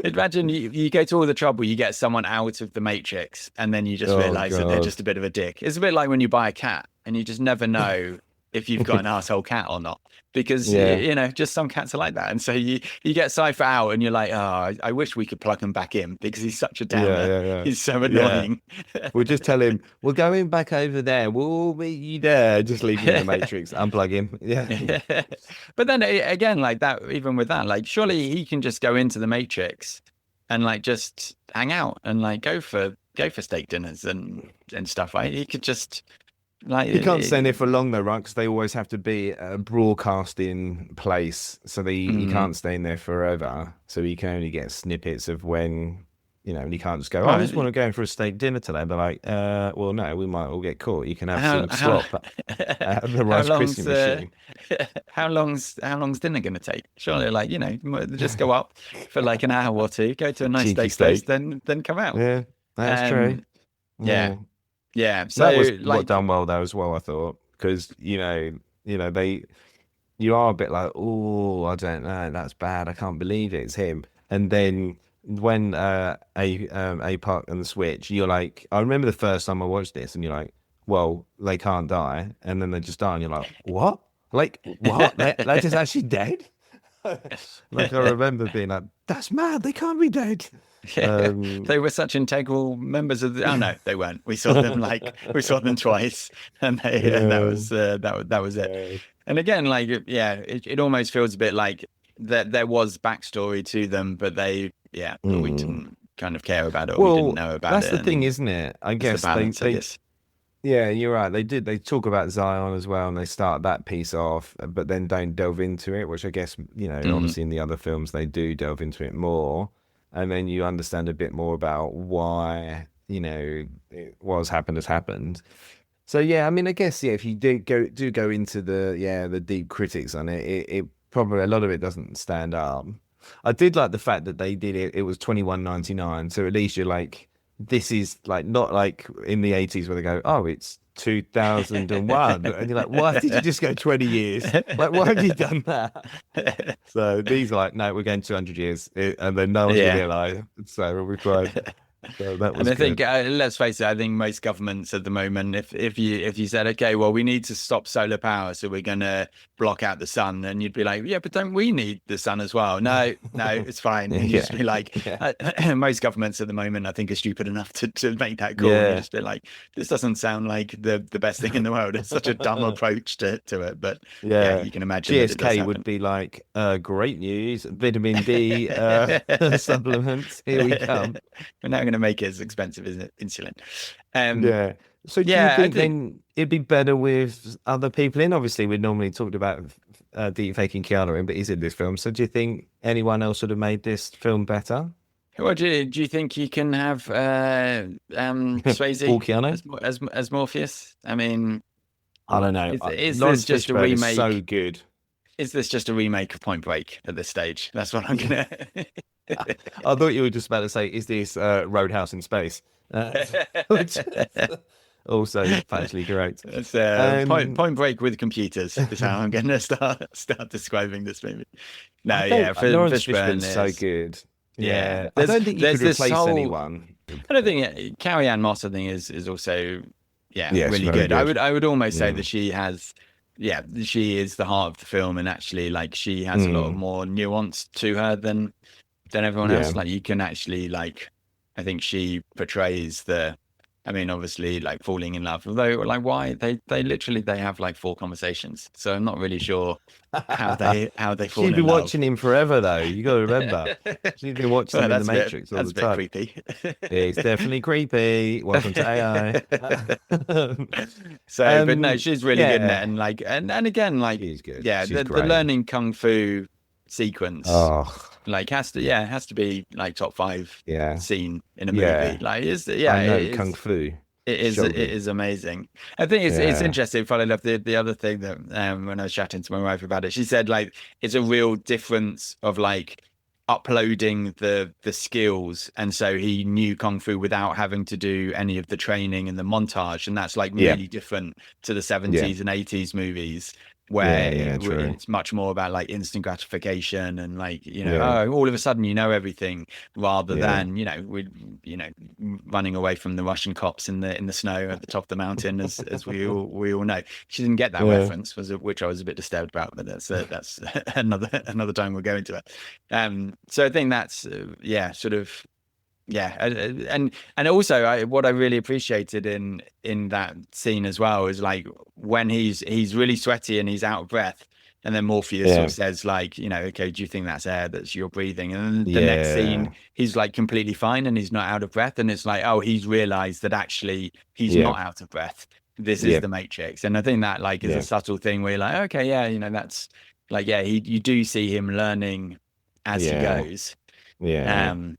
imagine you go to all the trouble, you get someone out of the Matrix, and then you just
Oh
realize that they're
God.
just a bit of a dick. It's a bit like when you buy a cat, and you just never know if you've got an asshole cat or not, because
Yeah.
just some cats are like that. And so you get Cypher out, and you're like, oh, I wish we could plug him back in because he's such a
Yeah.
downer.
Yeah. Yeah.
He's so
Yeah.
annoying.
We'll just tell him we're going back over there. We'll meet you there. Just leave him in the Matrix. Unplug him. Yeah.
But then again, like that, even with that, like surely he can just go into the Matrix and like just hang out and like go for steak dinners and stuff, right? He could just like
You can't stay in there for long though, right? Because they always have to be a broadcasting place, so you
mm,
can't stay in there forever. So you can only get snippets of when, and you can't just go, oh, I
well,
just want to go in for a steak dinner today. They're like, well, no, we might all get caught. You can have
how
some slop out of the
how
Rice Krispie
long's
machine.
how long's dinner gonna take? Surely, like just go up for like an hour or two, go to a nice
Cheeky
steak place,
steak.
then come out.
Yeah, that's true.
Yeah,
Yeah.
yeah. So
That was what
like,
done well though as well, I thought, because you are a bit like, oh, I don't know, that's bad. I can't believe it's him. And then when a Park and the Switch, you're like, I remember the first time I watched this, and you're like, well, they can't die, and then they just die, and you're like, what? Like what? They're just actually dead? Like I remember being like, that's mad. They can't be dead.
yeah,
Um,
they were such integral members of the. Oh no, they weren't. We saw them twice, and that
yeah,
was that was it.
yeah.
And again, like yeah, it almost feels a bit like that there was backstory to them, but but we
Mm.
didn't kind of care about it, or we didn't
Well,
know about
that's
it,
the thing,
and
isn't it? I
it's the
guess
balance, I guess.
yeah, you're right. They did. They talk about Zion as well, and they start that piece off, but then don't delve into it, which I guess,
Mm.
obviously in the other films they do delve into it more, and then you understand a bit more about why, what's happened has happened. So yeah, I mean, I guess yeah, if you do go into the deep critics on it, it probably a lot of it doesn't stand up. I did like the fact that they did it. It was 21.99, so at least you're like, this is like not like in the 80s where they go, oh, it's 2001, and you're like, why did you just go 20 years? Like, why have you done that? So these are like, no, we're going 200 years, and then no one's gonna
Yeah.
be alive, so we'll be fine. So that
And
was
I think,
good.
let's face it, I think most governments at the moment, if you said, okay, well, we need to stop solar power, so we're going to block out the sun, and you'd be like, yeah, but don't we need the sun as well? No, no, it's fine. And you just
Yeah,
be like,
yeah,
most governments at the moment, I think, are stupid enough to make that call, and you
yeah,
just be like, this doesn't sound like the best thing in the world. It's such a dumb approach to it, but yeah,
yeah.
you can imagine that it does
GSK would
happen.
be like, great news, vitamin D supplements. Here we come.
We're now going to make it as expensive as insulin. Um,
Yeah. So do you
yeah, I
think
think.
then it'd be better with other people in? Obviously, we normally talked about deep faking Keanu in, but he's in this film. So do you think anyone else would have made this film better?
What do you think you can have
All
Swayze
Keanu?
as Morpheus? I mean,
I don't know.
is this
Lawrence
just a
Fishburne is so
remake?
good.
Is this just a remake of Point Break at this stage? That's what I'm gonna.
I thought you were just about to say, is this Roadhouse in space? Which also factually correct.
It's
Um,
Point Break with computers is how I'm gonna start describing this movie.
I
No,
don't.
yeah,
Lawrence
Fishburne
Fishburne's so
is.
good.
Yeah,
Yeah, I don't think you
there's
could
this
replace
whole.
anyone.
I don't think Carrie Ann Moss, I think, is also, yeah,
Yes,
really
very
good.
good.
I would almost say that
Mm.
she has, yeah, she is the heart of the film, and actually, like, she has a lot
Mm.
more nuance to her than everyone
Yeah.
else. Like, you can actually, like, I think she portrays the. I mean, obviously, like falling in love. Although, like, why they literally they have like 4 conversations. So I'm not really sure how they fall
She's been
in love.
watching him forever, though. You got to remember, she's been watching
Well,
him in the Matrix all
that's
the
a bit
time.
creepy.
It's definitely creepy. Welcome to AI.
So, but no, she's really good in it,
Yeah,
and like, and again, like,
she's good.
yeah,
She's
the
great.
learning kung fu sequence,
Oh,
like, has to be like top five
yeah,
scene in a movie.
yeah.
Like, is
I
yeah,
know kung fu.
it
Shogun.
is amazing. I think it's
Yeah,
interesting. Funnily enough, the other thing that when I was chatting to my wife about it, she said like it's a real difference of like uploading the skills, and so he knew kung fu without having to do any of the training and the montage, and that's like
yeah,
really different to the
yeah,
70s and 80s movies
yeah,
where
yeah. True.
it's much more about like instant gratification and like,
Yeah,
oh, all of a sudden everything, rather
yeah,
than you know running away from the Russian cops in the snow at the top of the mountain, as we all know. She didn't get that
yeah.
reference, which I was a bit disturbed about, but that's another time we'll go into it. So I think that's yeah, sort of, yeah, and also what I really appreciated in that scene as well is like when he's really sweaty and he's out of breath, and then Morpheus sort
Yeah,
of says like, okay, do you think that's air that's you're breathing? And then the next scene,
yeah,
he's like completely fine and he's not out of breath, and it's like, oh, he's realized that actually he's
yeah,
not out of breath. This is
yeah,
the Matrix, and I think that like is a
yeah,
subtle thing where you're like, okay, yeah, that's like, yeah, you do see him learning as he
yeah,
goes.
yeah.
Um,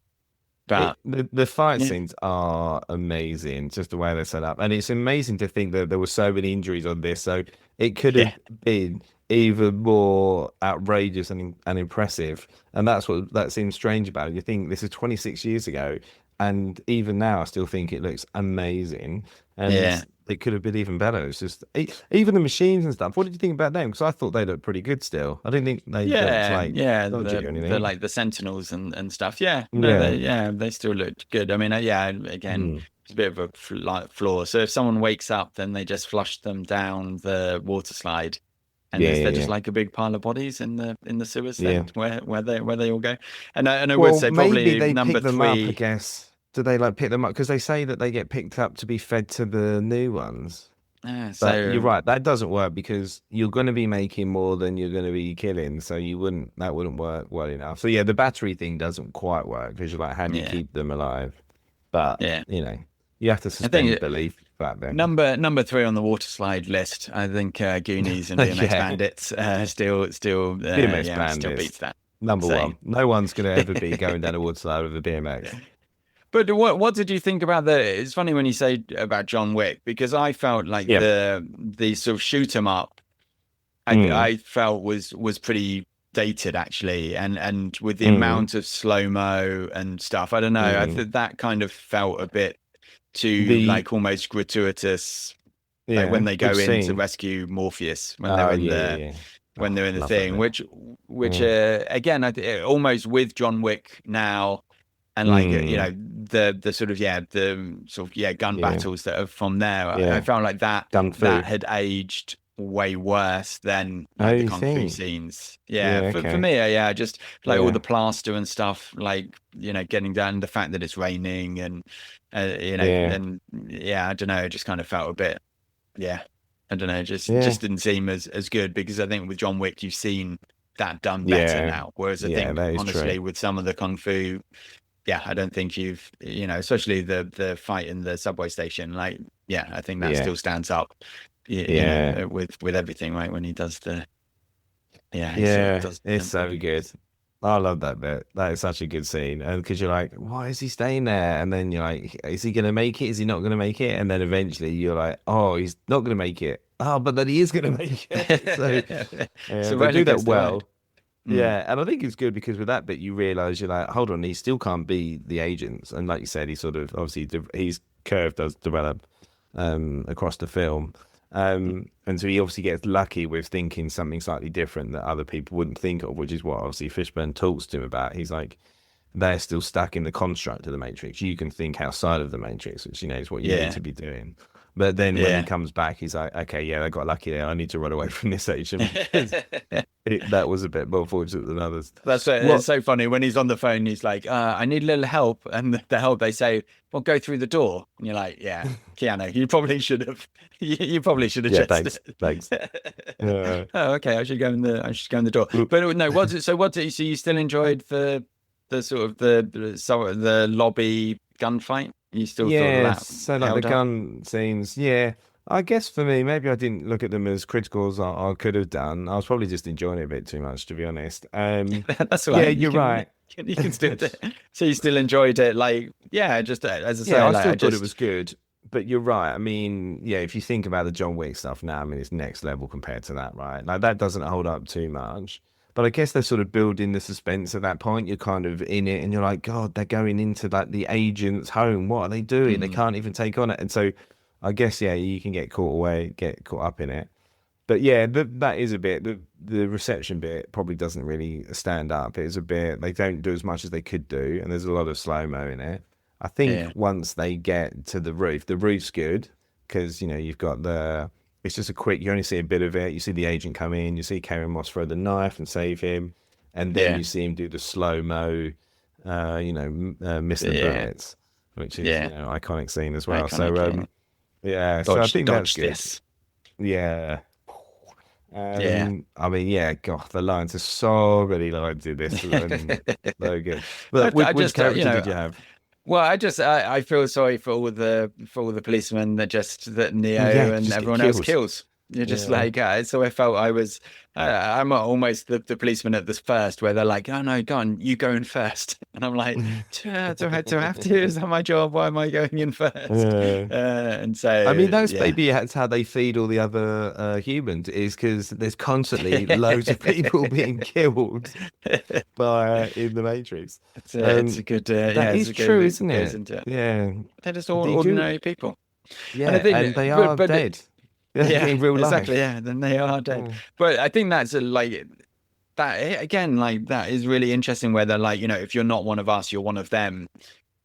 but
The fight
yeah,
scenes are amazing, just the way they're set up, and it's amazing to think that there were so many injuries on this. So it could have
yeah,
been even more outrageous and impressive, and that's what that seems strange about it. You think this is 26 years ago, and even now I still think it looks amazing,
yeah.
and it could have been even better. It's just even the machines and stuff. What did you think about them? Because I thought they looked pretty good still. I didn't think they looked
Yeah,
like
yeah,
dodgy or
the
anything.
like the Sentinels and stuff. Yeah, no,
Yeah.
they still looked good. I mean, yeah, again,
Mm.
it's a bit of a flaw. So if someone wakes up, then they just flush them down the water slide, and
Yeah,
is
yeah,
there just
yeah.
like a big pile of bodies in the sewers
Yeah.
then where they all go? And I would
Well,
say
maybe
probably
they
number
pick them up, I
three.
guess. Do they like pick them up? Because they say that they get picked up to be fed to the new ones. But you're
So
right, that doesn't work because you're going to be making more than you're going to be killing. So that wouldn't work well enough. So yeah, the battery thing doesn't quite work because you're like, how do you
yeah,
keep them alive? But,
yeah.
you have to
I think
suspend belief back then.
number three on the water slide list. I think Goonies and BMX
Yeah.
Bandits still
BMX
yeah, still beats
Bandits,
that.
number
So,
one. No one's going to ever be going down a wood slide with a BMX.
but what did you think about the? It's funny when you say about John Wick, because I felt like
Yeah.
the sort of shoot 'em up.
Mm.
I felt was pretty dated actually, and with the
Mm.
amount of slow mo and stuff. I don't know. I
Mm.
think that kind of felt a bit too
The
like almost gratuitous, like when
Yeah,
they go
which
in to
scene?
rescue Morpheus
Oh yeah, yeah, yeah.
when
Oh,
they're in the
love that
thing,
bit.
which
Yeah.
again, almost with John Wick now, and like
Mm.
the sort of the sort of gun
Yeah.
battles that are from there. I
Yeah.
found like
Gun
that
fu.
had aged way worse than
Oh,
like the
you
kung fu
think?
scenes.
Yeah.
For
Okay.
me, just like all
Yeah.
the plaster and stuff, like getting down, the fact that it's raining, and
Yeah.
and I don't know, it just kind of felt a bit, yeah, I don't know,
Yeah.
just didn't seem as good, because I think with John Wick you've seen that done better
Yeah.
now, whereas I
Yeah.
think
That is true.
honestly with some of the kung fu, I don't think you've, especially the fight in the subway station, like, I think that
Yeah.
still stands up,
Yeah.
with everything, right? When he does he sort of
Yeah.
does
It's so
everything.
good. I love that bit. That is such a good scene. And because you're like, why is he staying there? And then you're like, is he going to make it? Is he not going to make it? And then eventually you're like, oh, he's not going to make it. Oh, but then he is going to make it. So
It's a
they
roller
do that
coaster ride.
well.
Mm.
Yeah. And I think it's good because with that bit, you realize you're like, hold on, he still can't be the agents. And like you said, he sort of obviously, his curve does develop across the film. And so he obviously gets lucky with thinking something slightly different that other people wouldn't think of, which is what obviously Fishburne talks to him about. He's like, they're still stuck in the construct of the Matrix. You can think outside of the Matrix, which, is what you need
Yeah,
to be doing. But then when he
yeah.
comes back, he's like, okay, yeah, I got lucky there. I need to run away from this agent because that was a bit more fortunate than others.
That's what, it's
What?
so funny when he's on the phone. He's like, "I need a little help," and the help, they say, "Well, go through the door." And you're like, "Yeah, Keanu, you probably should have. You probably should have
Yeah,
just."
thanks. Thanks. Uh,
Oh, okay. I should go in the door. But no, what's it? So what? So you still enjoyed the sort of the lobby gunfight? You still thought
Yeah,
that
so like the
held up?
gun scenes, yeah. I guess for me, maybe I didn't look at them as critical as I could have done. I was probably just enjoying it a bit too much, to be honest.
That's all
Yeah,
right. You
you're
can
right.
you can still do it. So you still enjoyed it, like, just as I
Yeah,
say,
I
like
still
I
thought it
just
was good, but you're right. I mean, yeah, if you think about the John Wick stuff now, I mean, it's next level compared to that, right? Like that doesn't hold up too much. But I guess they're sort of building the suspense at that point. You're kind of in it, and you're like, God, they're going into like the agent's home. What are they doing? They
mm,
can't even take on it. And so, I guess yeah, you can get caught up in it. But yeah, that is a bit the reception bit probably doesn't really stand up. It's a bit they don't do as much as they could do, and there's a lot of slow mo in it. I think
yeah,
once they get to the roof's good because you've got it's just a quick. You only see a bit of it. You see the agent come in. You see Karen Moss throw the knife and save him, and then
yeah,
you see him do the slow mo, miss the
yeah,
bullets, which is
yeah.
iconic scene as well.
Iconic.
So
Yeah.
yeah, so I
Dodge,
think that's
dodge
good.
this.
Yeah.
Yeah.
I mean, yeah, God, the lines are so many lines in this, and so good. But
I
which
just,
character did you have?
well, I feel sorry for all the policemen that
Yeah,
Neo and
just get
everyone else
killed.
kills. You're just
Yeah.
like, so I felt I was, I'm almost the policeman at this first, where they're like, "Oh no, go on, you go in first," and I'm like, do I have to? Is that my job? Why am I going in first?"
Yeah.
And
I mean,
so,
that's maybe that's how they feed all the other humans, is because there's constantly loads of people being killed by in the Matrix.
it's a good,
That is
it's a
true,
good,
isn't
goes
it?
into it.
Yeah.
They're just all
Do you?
ordinary people, and I
Yeah,
think,
and they
but
are dead. Yeah,
yeah,
in real
exactly,
life.
yeah, then they are dead.
Mm.
But I think that's like that again, like that is really interesting. Where they're like, if you're not one of us, you're one of them.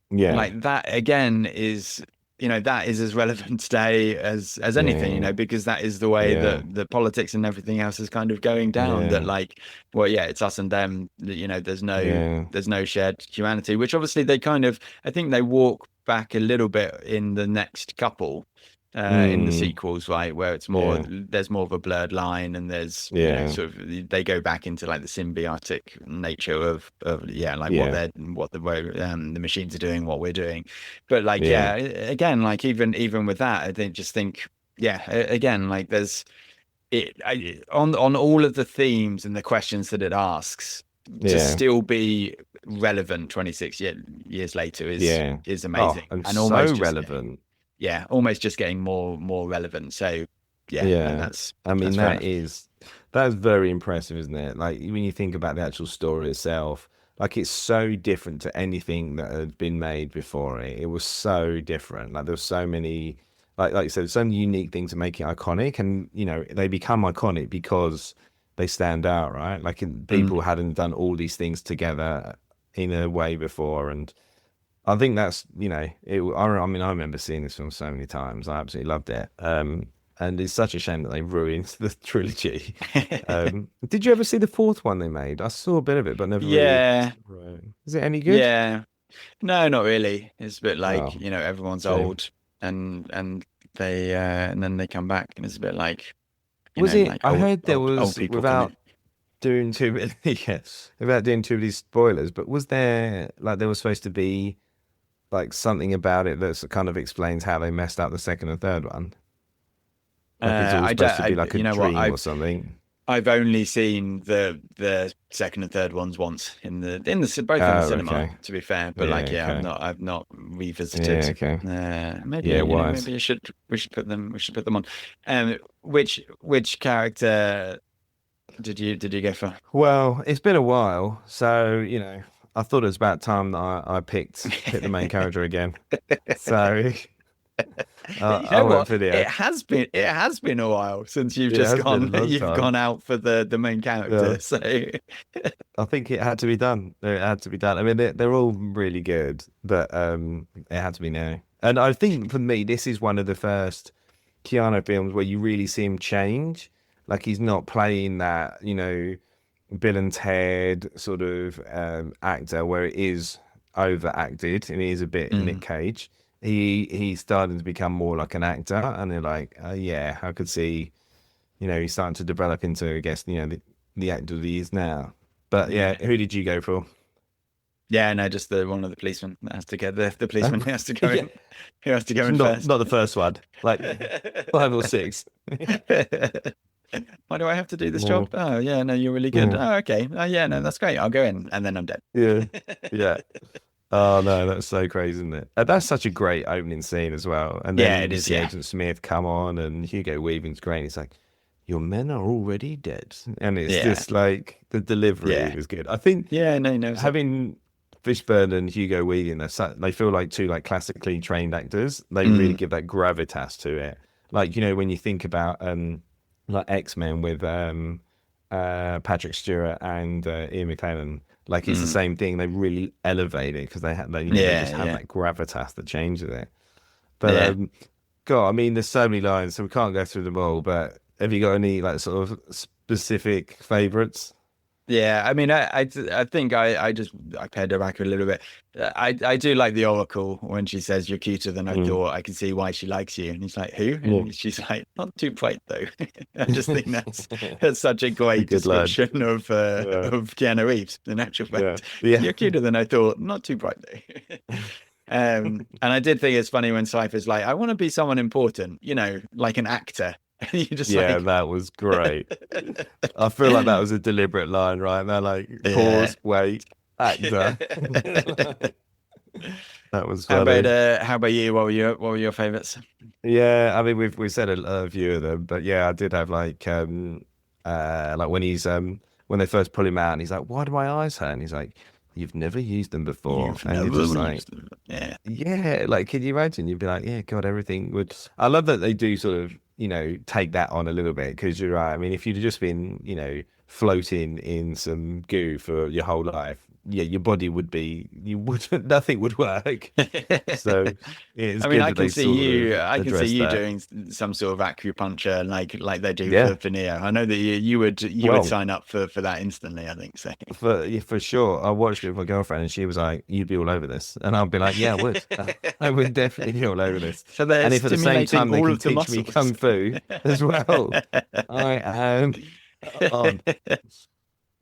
Yeah.
Like that again is, that is as relevant today as anything,
Yeah.
because that is the way
Yeah.
that the politics and everything else is kind of going down. That,
Yeah.
like, well, yeah, it's us and them.
Yeah.
There's no shared humanity, which obviously they kind of, I think they walk back a little bit in the next couple. In the
Mm.
sequels, right, where
Yeah.
there's more of a blurred line, and there's,
Yeah.
sort of, they go back into like the symbiotic nature of like
Yeah.
the machines are doing, what we're doing. But like,
Yeah.
again, like even with that, I think just think, again, like there's on all of the themes and the questions that it asks, to
Yeah.
still be relevant years later
Yeah.
is
Oh,
amazing,
and
and
so
almost just
relevant.
almost just getting more relevant. So yeah, no,
Yeah. I mean,
that's fair enough.
that's very impressive, isn't it? Like when you think about the actual story itself, like it's so different to anything that had been made before it. It was so different. Like there was so many, like you said, so many unique things to make it iconic, and they become iconic because they stand out, right? Like
Mm,
people hadn't done all these things together in a way before, and I think that's, I mean, I remember seeing this film so many times. I absolutely loved it. And it's such a shame that they ruined the trilogy. Did you ever see the fourth one they made? I saw a bit of it, but never really.
Yeah,
Right. Is it any good?
yeah. No, not really. It's a bit like,
Oh,
everyone's
shame.
old and they and then they come back and it's a bit like,
Was it?
like
I heard there
old
was,
people
without
coming.
doing too many, yes, without doing too many spoilers, but was there, like, there was supposed to be like something about it that kind of explains how they messed up the second and third one? Like it's all
I
supposed
don't
to be like a
you know what?
dream or something.
I've only seen the second and third ones once in the both in the
Oh,
cinema,
okay.
to be fair. But like,
Yeah,
yeah,
okay.
I've not
Yeah,
revisited.
okay.
Maybe
Yeah, wise.
maybe we should put them on. Which character did you go for?
Well, it's been a while, so I thought it was about time that I picked the main character again. So
You
I
know
went
what?
for the
It has been a while since you've
yeah, it
just
has been a
gone
long
you've
time.
gone out for the main
Yeah,
character. So
I think it had to be done. It had to be done. I mean, they're all really good, but it had to be now. And I think for me, this is one of the first Keanu films where you really see him change. Like he's not playing that, Bill and Ted sort of actor where it is overacted and he is a bit Nick
Mm,
Cage. He's starting to become more like an actor, and they're like, yeah, I could see, he's starting to develop into, I guess, the actor that he is now. But yeah,
yeah.
who did you go for?
Yeah, no, just the one of the policemen that has to get the
Huh?
policeman who has to go
Yeah,
in, who has to go in
not
first.
the first one, like five or six.
Why do I have to do this job?
Mm,
Oh, yeah, no, you're really good.
mm,
Oh, okay. Oh, yeah, no, that's great. I'll go in and then I'm dead.
yeah, yeah. Oh no, that's so crazy, isn't it? That's such a great opening scene as well. And
Yeah,
then
it
you
is.
see
Yeah.
Agent Smith come on, and Hugo Weaving's great. He's like, "Your men are already dead," and it's
Yeah.
just like the delivery
Yeah.
was good. I think
Yeah, no, he knows it.
having Fishburne and Hugo Weaving, they feel like two like classically trained actors. They really
Mm,
give that gravitas to it. Like when you think about like X-Men with Patrick Stewart and Ian McKellen, like it's the
mm.
same thing. They really elevate it because they
Yeah,
just have
yeah,
that gravitas that changes it. But
yeah.
God, I mean, there's so many lines, so we can't go through them all. But have you got any like sort of specific favorites?
Yeah, I mean, I think I pared her back a little bit. I do like the Oracle when she says you're cuter than I
Mm,
thought. I can see why she likes you, and he's like, who?
yeah.
And she's like, not too bright though. I just think that's such a great
Good line.
description
Yeah,
of Keanu Reeves. In actual
yeah,
fact,
yeah.
you're cuter than I thought. Not too bright though. And I did think it's funny when Cypher's like, I want to be someone important, like an actor. And you're just
Yeah,
like,
that was great. I feel like that was a deliberate line, right? They're like,
yeah.
pause, wait, actor. That was
How about
funny.
how about you? What were your favorites?
Yeah, I mean we've said a few of them, but yeah, I did have like when he's when they first pull him out and he's like, why do my eyes hurt? And he's like, you've never used them before.
You've
And you're
never
just like,
used them. Yeah.
yeah, like can you imagine? You'd be like, yeah, God, everything would. I love that they do sort of, take that on a little bit because you're right. I mean, if you'd have just been, floating in some goo for your whole life, yeah, your body would be, you would, nothing would work. So it's
I mean,
good that they sort of
I can see
address
you
that.
doing some sort of acupuncture like they do
Yeah.
for Neo. I know that you would
Well,
sign up for that instantly, I think so.
yeah, for sure. I watched it with my girlfriend and she was like, you'd be all over this. And I'll be like, yeah, I would. I would definitely be all over this.
So they're
And if at the same
stimulating
time they
all
can
of the
teach me
muscles.
kung fu as well, I am on.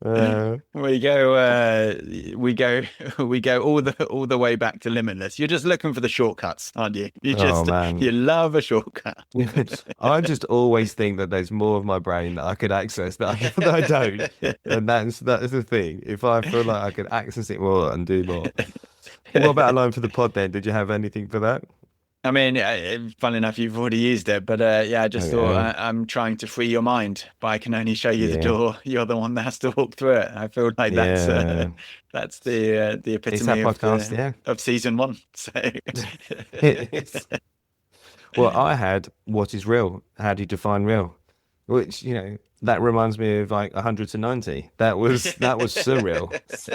Uh,
We go, we go, we go all the way back to Limitless. You're just looking for the shortcuts, aren't you?
oh
You
man.
love a shortcut.
I just always think that there's more of my brain that I could access that I don't. And that's the thing. If I feel like I could access it more and do more. What about a line for the pod then? Did you have anything for that?
I mean, funnily enough, you've already used it, but yeah, I just thought
Okay.
I'm trying to free your mind, but I can only show you the
Yeah.
door. You're the one that has to walk through it. I feel like
Yeah.
that's the
It's that
epitome
podcast, yeah.
of season one. So
It's, well, I had what is real? How do you define real? Which, that reminds me of like 100 to 90. That was surreal. So,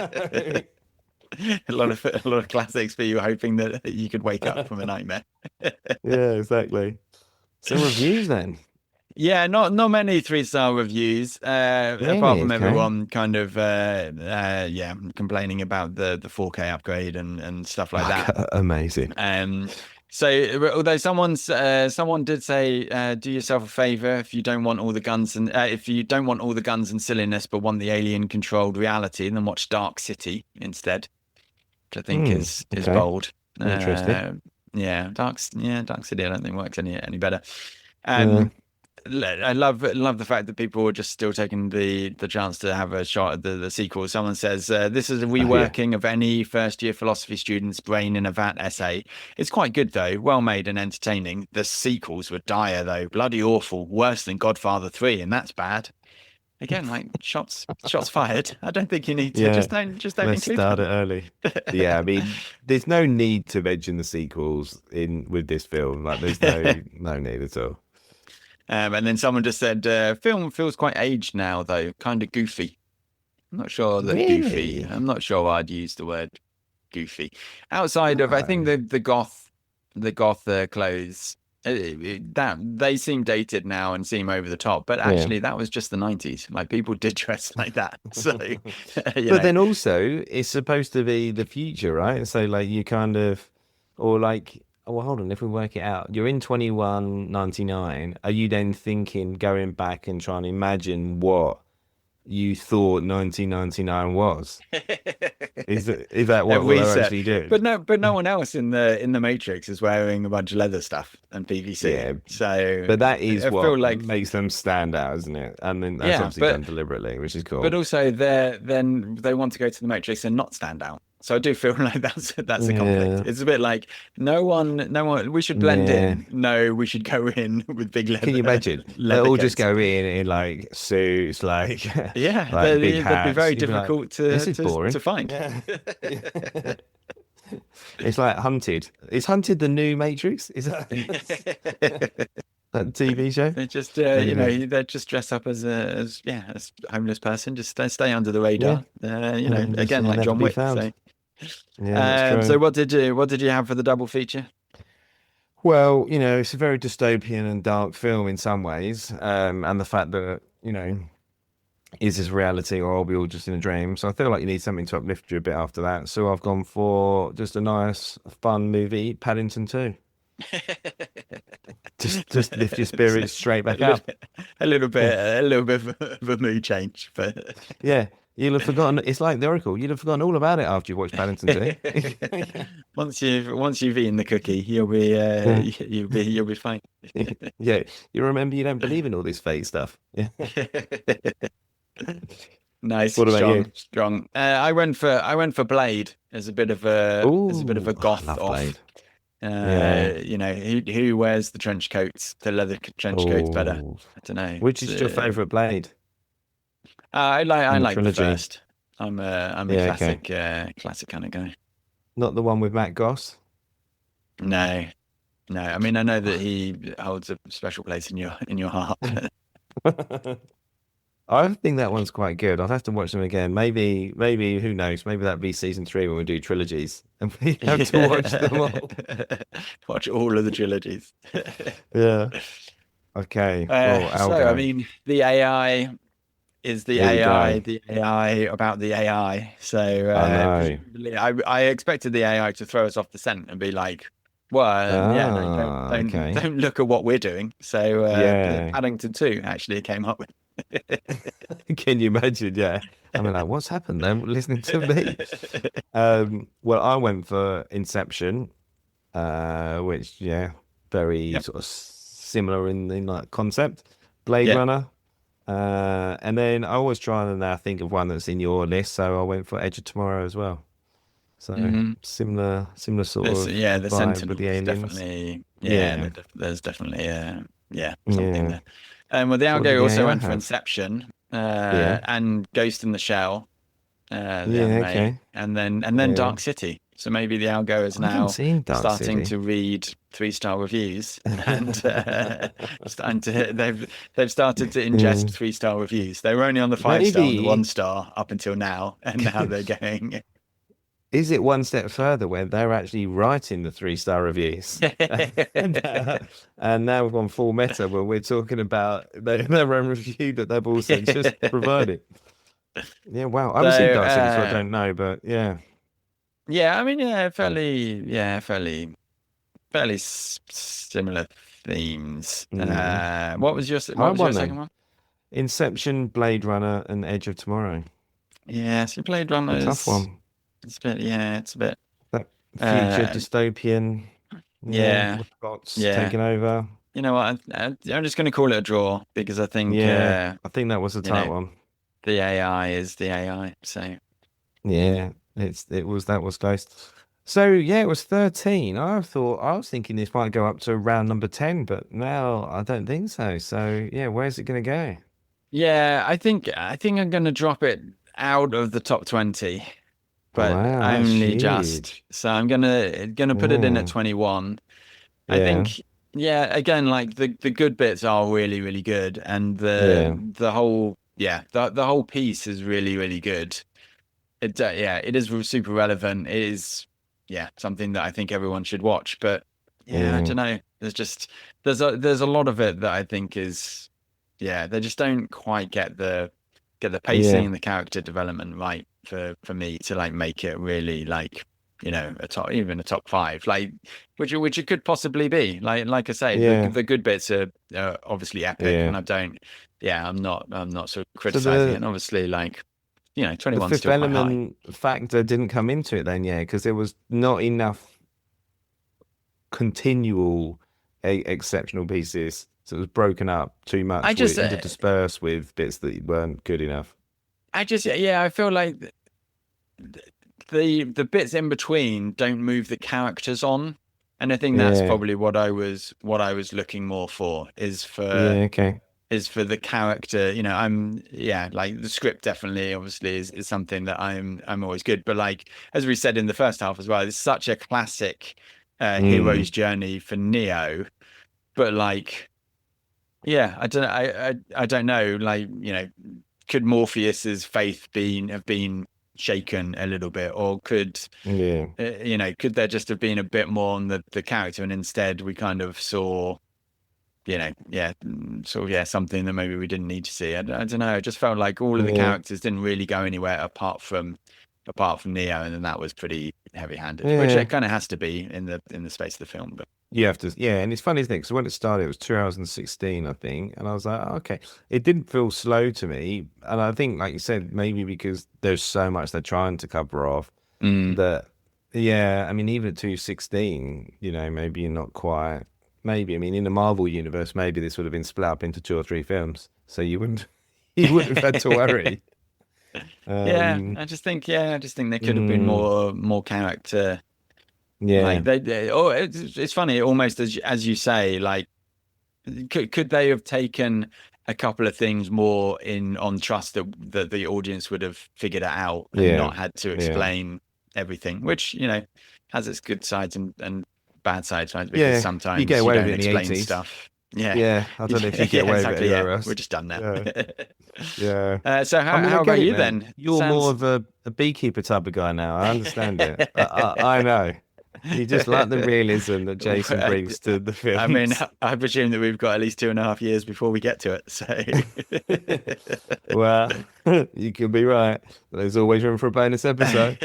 A lot of classics for you, hoping that you could wake up from a nightmare.
Yeah, exactly. So reviews then.
Yeah, not many 3-star reviews, apart
Really?
from
Okay.
everyone kind of yeah, complaining about the 4K upgrade and stuff like that.
Okay, amazing.
Um, so although someone did say, do yourself a favor if you don't want all the guns and if you don't want all the guns and silliness, but want the alien controlled reality, then watch Dark City instead, which I think
Hmm.
is
Okay.
bold.
Interesting.
Yeah, Dark City I don't think works any better.
Yeah.
Um, I love the fact that people were just still taking the chance to have a shot at the sequel. Someone says this is a
Oh, yeah.
reworking of any first year philosophy student's brain in a vat essay. It's quite good though, well made and entertaining. The sequels were dire though, bloody awful, worse than Godfather 3, and that's bad. Again, like shots fired. I don't think you need to
Yeah.
just don't
Let's
include
start it
them.
early. Yeah, I mean, there's no need to mention the sequels in with this film. Like, there's no need at all.
And then someone just said, film feels quite aged now, though, kind of goofy. I'm not sure that goofy.
Really?
I'm not sure I'd use the word goofy. Outside of, I think
No.
the goth clothes that they seem dated now and seem over the top, but
Yeah.
actually that was just the 90s. Like people did dress like that, so you
But
know.
then also, it's supposed to be the future, right? So, like, you kind of, or like, oh, well, hold on, if we work it out, you're in 2199. Are you then thinking, going back and trying to imagine what you thought 1999 was? Is that
A
what they're
reset.
actually doing?
But no one else in the Matrix is wearing a bunch of leather stuff and PVC.
Yeah,
So
but that is
I feel
what
like
makes them stand out, isn't it? And then that's
yeah,
obviously
but
done deliberately, which is
but
cool.
also then they want to go to the Matrix and not stand out. So I do feel like that's a conflict.
Yeah,
It's a bit like no one we should blend
yeah.
in. No, we should go in with big
Can you
leather
imagine? They
leather
all just
coats.
go in like suits, like
Yeah,
like big
they'd be
hats.
very
You'd be like,
difficult
this
to
is
to
boring.
to find.
Yeah. It's like Hunted. Is Hunted the new Matrix? Is that that TV show?
They just
Anyway,
they just dress up as a homeless person, just stay under the
yeah,
radar.
and then just
Again like
never
John
be
Wick.
found.
So
Yeah, that's
so
true.
what did you have for the double feature?
Well, it's a very dystopian and dark film in some ways, and the fact that is this reality or are we all just in a dream? So I feel like you need something to uplift you a bit after that. So I've gone for just a nice, fun movie, Paddington 2. Just lift your
So,
spirits straight
a
back
little,
up.
a little bit,
Yeah,
a little bit of a mood change, but
yeah. You'll have forgotten. It's like the Oracle. You'll have forgotten all about it after you watch Paddington 2.
once you've eaten the cookie, you'll be
Yeah,
you'll be fine.
yeah. You remember you don't believe in all this fate stuff. Yeah.
Nice,
What about you?
strong. I went for Blade as a bit of a
Oh, I
goth
love
off.
Blade. Yeah.
Who wears the trench coats, the leather trench coats better?
Oh,
I don't know.
which is your favorite Blade
I
in the
like the
trilogy?
first. I'm a
Yeah. Okay.
classic kind of guy.
Not the one with Matt Goss.
No, no. I mean, I know that he holds a special place in your heart.
I think that one's quite good. I'll have to watch them again. Maybe who knows? Maybe that'll be season 3 when we do trilogies and we have to watch them all.
Watch all of the trilogies.
Yeah. Okay. Well, I'll
So I
go.
mean, the AI is
Here we go.
the AI about the AI. So
I know.
presumably, I expected the AI to throw us off the scent and be like, "Well, yeah, no, don't
Ah,
don't
okay.
don't look at what we're doing." So
Yeah.
Paddington 2 actually came up with.
Can you imagine? Yeah. I mean, like, what's happened then? Listening to me. Well, I went for Inception, which, yeah, very
Yep.
sort of similar in like concept. Blade
Yeah.
Runner. And then I was trying to now think of one that's in your list, so I went for Edge of Tomorrow as well. So
hmm
similar sort of
The
vibe with
Sentinel
the
is
aliens.
definitely
Yeah.
there's definitely something
Yeah.
there. Well, the
What did
Algo
the
also
AI
went for
have?
Inception
Yeah.
and Ghost in the Shell, the
Yeah,
anime,
okay.
and then
Yeah.
Dark City. So maybe the Algo is
I haven't
now
seen Dark
starting
City.
to read 3-star reviews and starting to they've started to ingest
Yeah.
3-star reviews. They were only on the 5-star and the
Maybe
1-star up until now, and now they're going.
is it one step further where they're actually writing the 3-star reviews? And now we've gone full meta where we're talking about their own review that they've also just provided. Yeah, wow. I haven't seen
So
Dark City, so I don't know, but yeah.
yeah, I mean, fairly similar themes.
Mm.
What was your what
Hard
was your
one
second
then.
one?
Inception, Blade Runner, and Edge of Tomorrow.
Yeah, so Blade
A tough
Runner's
one.
it's a bit it's a bit
That future
uh
dystopian, yeah,
yeah,
robots
yeah.
taking over.
You know what? I'm just going to call it a draw because I think
Yeah, I think that was a
you
tight
know
one.
the AI is the AI. So
Yeah, it was that was close. So yeah, it was 13. I was thinking this might go up to round number 10, but now I don't think so. So yeah, where's it gonna go?
yeah, I think I'm going to drop it out of the top 20, but
Wow, that's
only just.
huge.
So I'm gonna put it in at
Yeah,
21. I
yeah,
think, yeah, again, like the good bits are really, really good, and
yeah,
the whole, yeah, the whole piece is really, really good. Yeah, it is super relevant. It is, yeah, something that I think everyone should watch. But yeah, I
yeah,
don't know. There's a lot of it that I think is, yeah, they just don't quite get the pacing
yeah,
and the character development right for me to like make it really like even a top five, like which it could possibly be. Like I say,
yeah,
the good bits are obviously epic,
yeah.
and I don't, yeah, I'm not sort of
So
criticizing it. And obviously, like,
the
21's
fifth
still quite high.
element factor didn't come into it then, yeah, because there was not enough continual exceptional pieces. So it was broken up too
I
much
just,
with interspersed with bits that weren't good enough.
yeah, I feel like the bits in between don't move the characters on, and I think that's
Yeah.
probably what I was looking more for
Yeah. Okay.
is for the character. Yeah, like the script definitely obviously is something that I'm always good, but like as we said in the first half as well, it's such a classic hero's
Mm.
journey for Neo, but like, yeah, I don't know, like, could Morpheus's faith have been shaken a little bit, or
Yeah.
could there just have been a bit more on the character, and instead we kind of saw, yeah, sort of, yeah, something that maybe we didn't need to see. I don't know. It just felt like all of the
Yeah.
characters didn't really go anywhere apart from Neo, and then that was pretty heavy-handed, which
Yeah.
it kind of has to be in the space of the film. But
You have to, yeah, and it's funny thing because when it started, it was 2016, I think, and I was like, "Oh, okay, it didn't feel slow to me, and I think, like you said, maybe because there's so much they're trying to cover off
mm,
that, yeah, I mean, even at 216, maybe you're not quite, maybe, I mean, in the Marvel universe, maybe this would have been split up into 2 or 3 films, so you wouldn't, you wouldn't have had to worry.
yeah,
Um,
I just think there could have been
mm,
more character. Like
yeah,
oh, it's funny, almost as you say, like, could they have taken a couple of things more in on trust that the audience would have figured it out and
yeah,
not had to
yeah,
explain everything, which has its good sides and bad sides, right? Because
yeah. You get
sometimes you
away with
don't
it in the
explain
80s.
stuff. Yeah,
Yeah, I don't know if you get
yeah,
away with it
exactly. Yeah,
anywhere
we're
else.
just done now.
Yeah. Yeah.
So
I
how
mean, I
how
get
about
it,
you
man.
then?
You're more
Sounds.
of a beekeeper type of guy now. I understand it. I know. You just like the realism that Jason
I,
brings to the
I mean,
films.
I presume that we've got at least 2.5 years before we get to it. So,
Well, you could be right. There's always room for a bonus episode.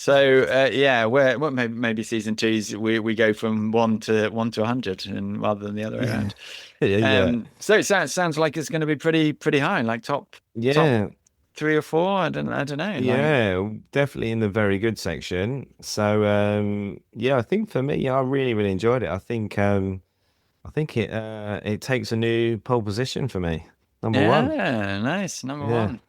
yeah, where what maybe season two's we go from one to 100, and rather than the other way
Yeah.
around.
Yeah, yeah.
So it sounds like it's going to be pretty high, like top
Yeah.
three or four. I don't know, like.
Yeah, definitely in the very good section. So yeah, I think for me, I really, really enjoyed it. I think it takes a new pole position for me. Number one.
Yeah, nice. Number
Yeah.
one.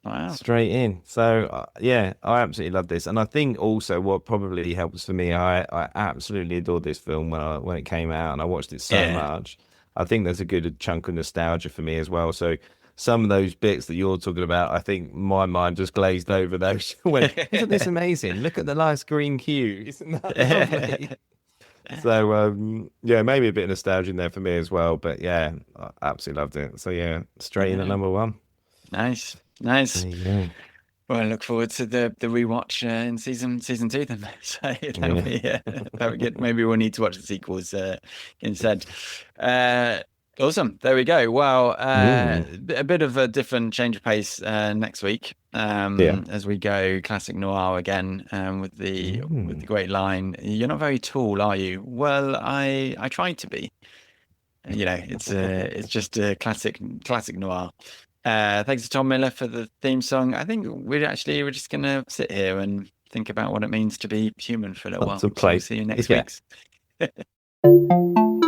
Wow.
Straight in. So yeah, I absolutely love this, and I think also what probably helps for me, I absolutely adored this film when it came out, and I watched it so
Yeah.
much. I think there's a good chunk of nostalgia for me as well. So some of those bits that you're talking about, I think my mind just glazed over those. When isn't this amazing? Look at the nice green hue. Isn't that lovely? So yeah, maybe a bit of nostalgia in there for me as well. But yeah, I absolutely loved it. So yeah, straight in at
Yeah.
number one.
Nice.
There
Nice.
you go.
Well, I look forward to the rewatch in season two then. So that'll be good. Maybe we'll need to watch the sequels instead. Uh, awesome. There we go. Well,
Mm.
a bit of a different change of pace next week
Yeah.
as we go classic noir again with the
Mm.
great line. You're not very tall, are you? Well, I tried to be. It's just a classic noir. Thanks to Tom Miller for the theme song. I think we're just gonna sit here and think about what it means to be human for a little while. So we'll
Contemplate.
see you next
Yeah.
week.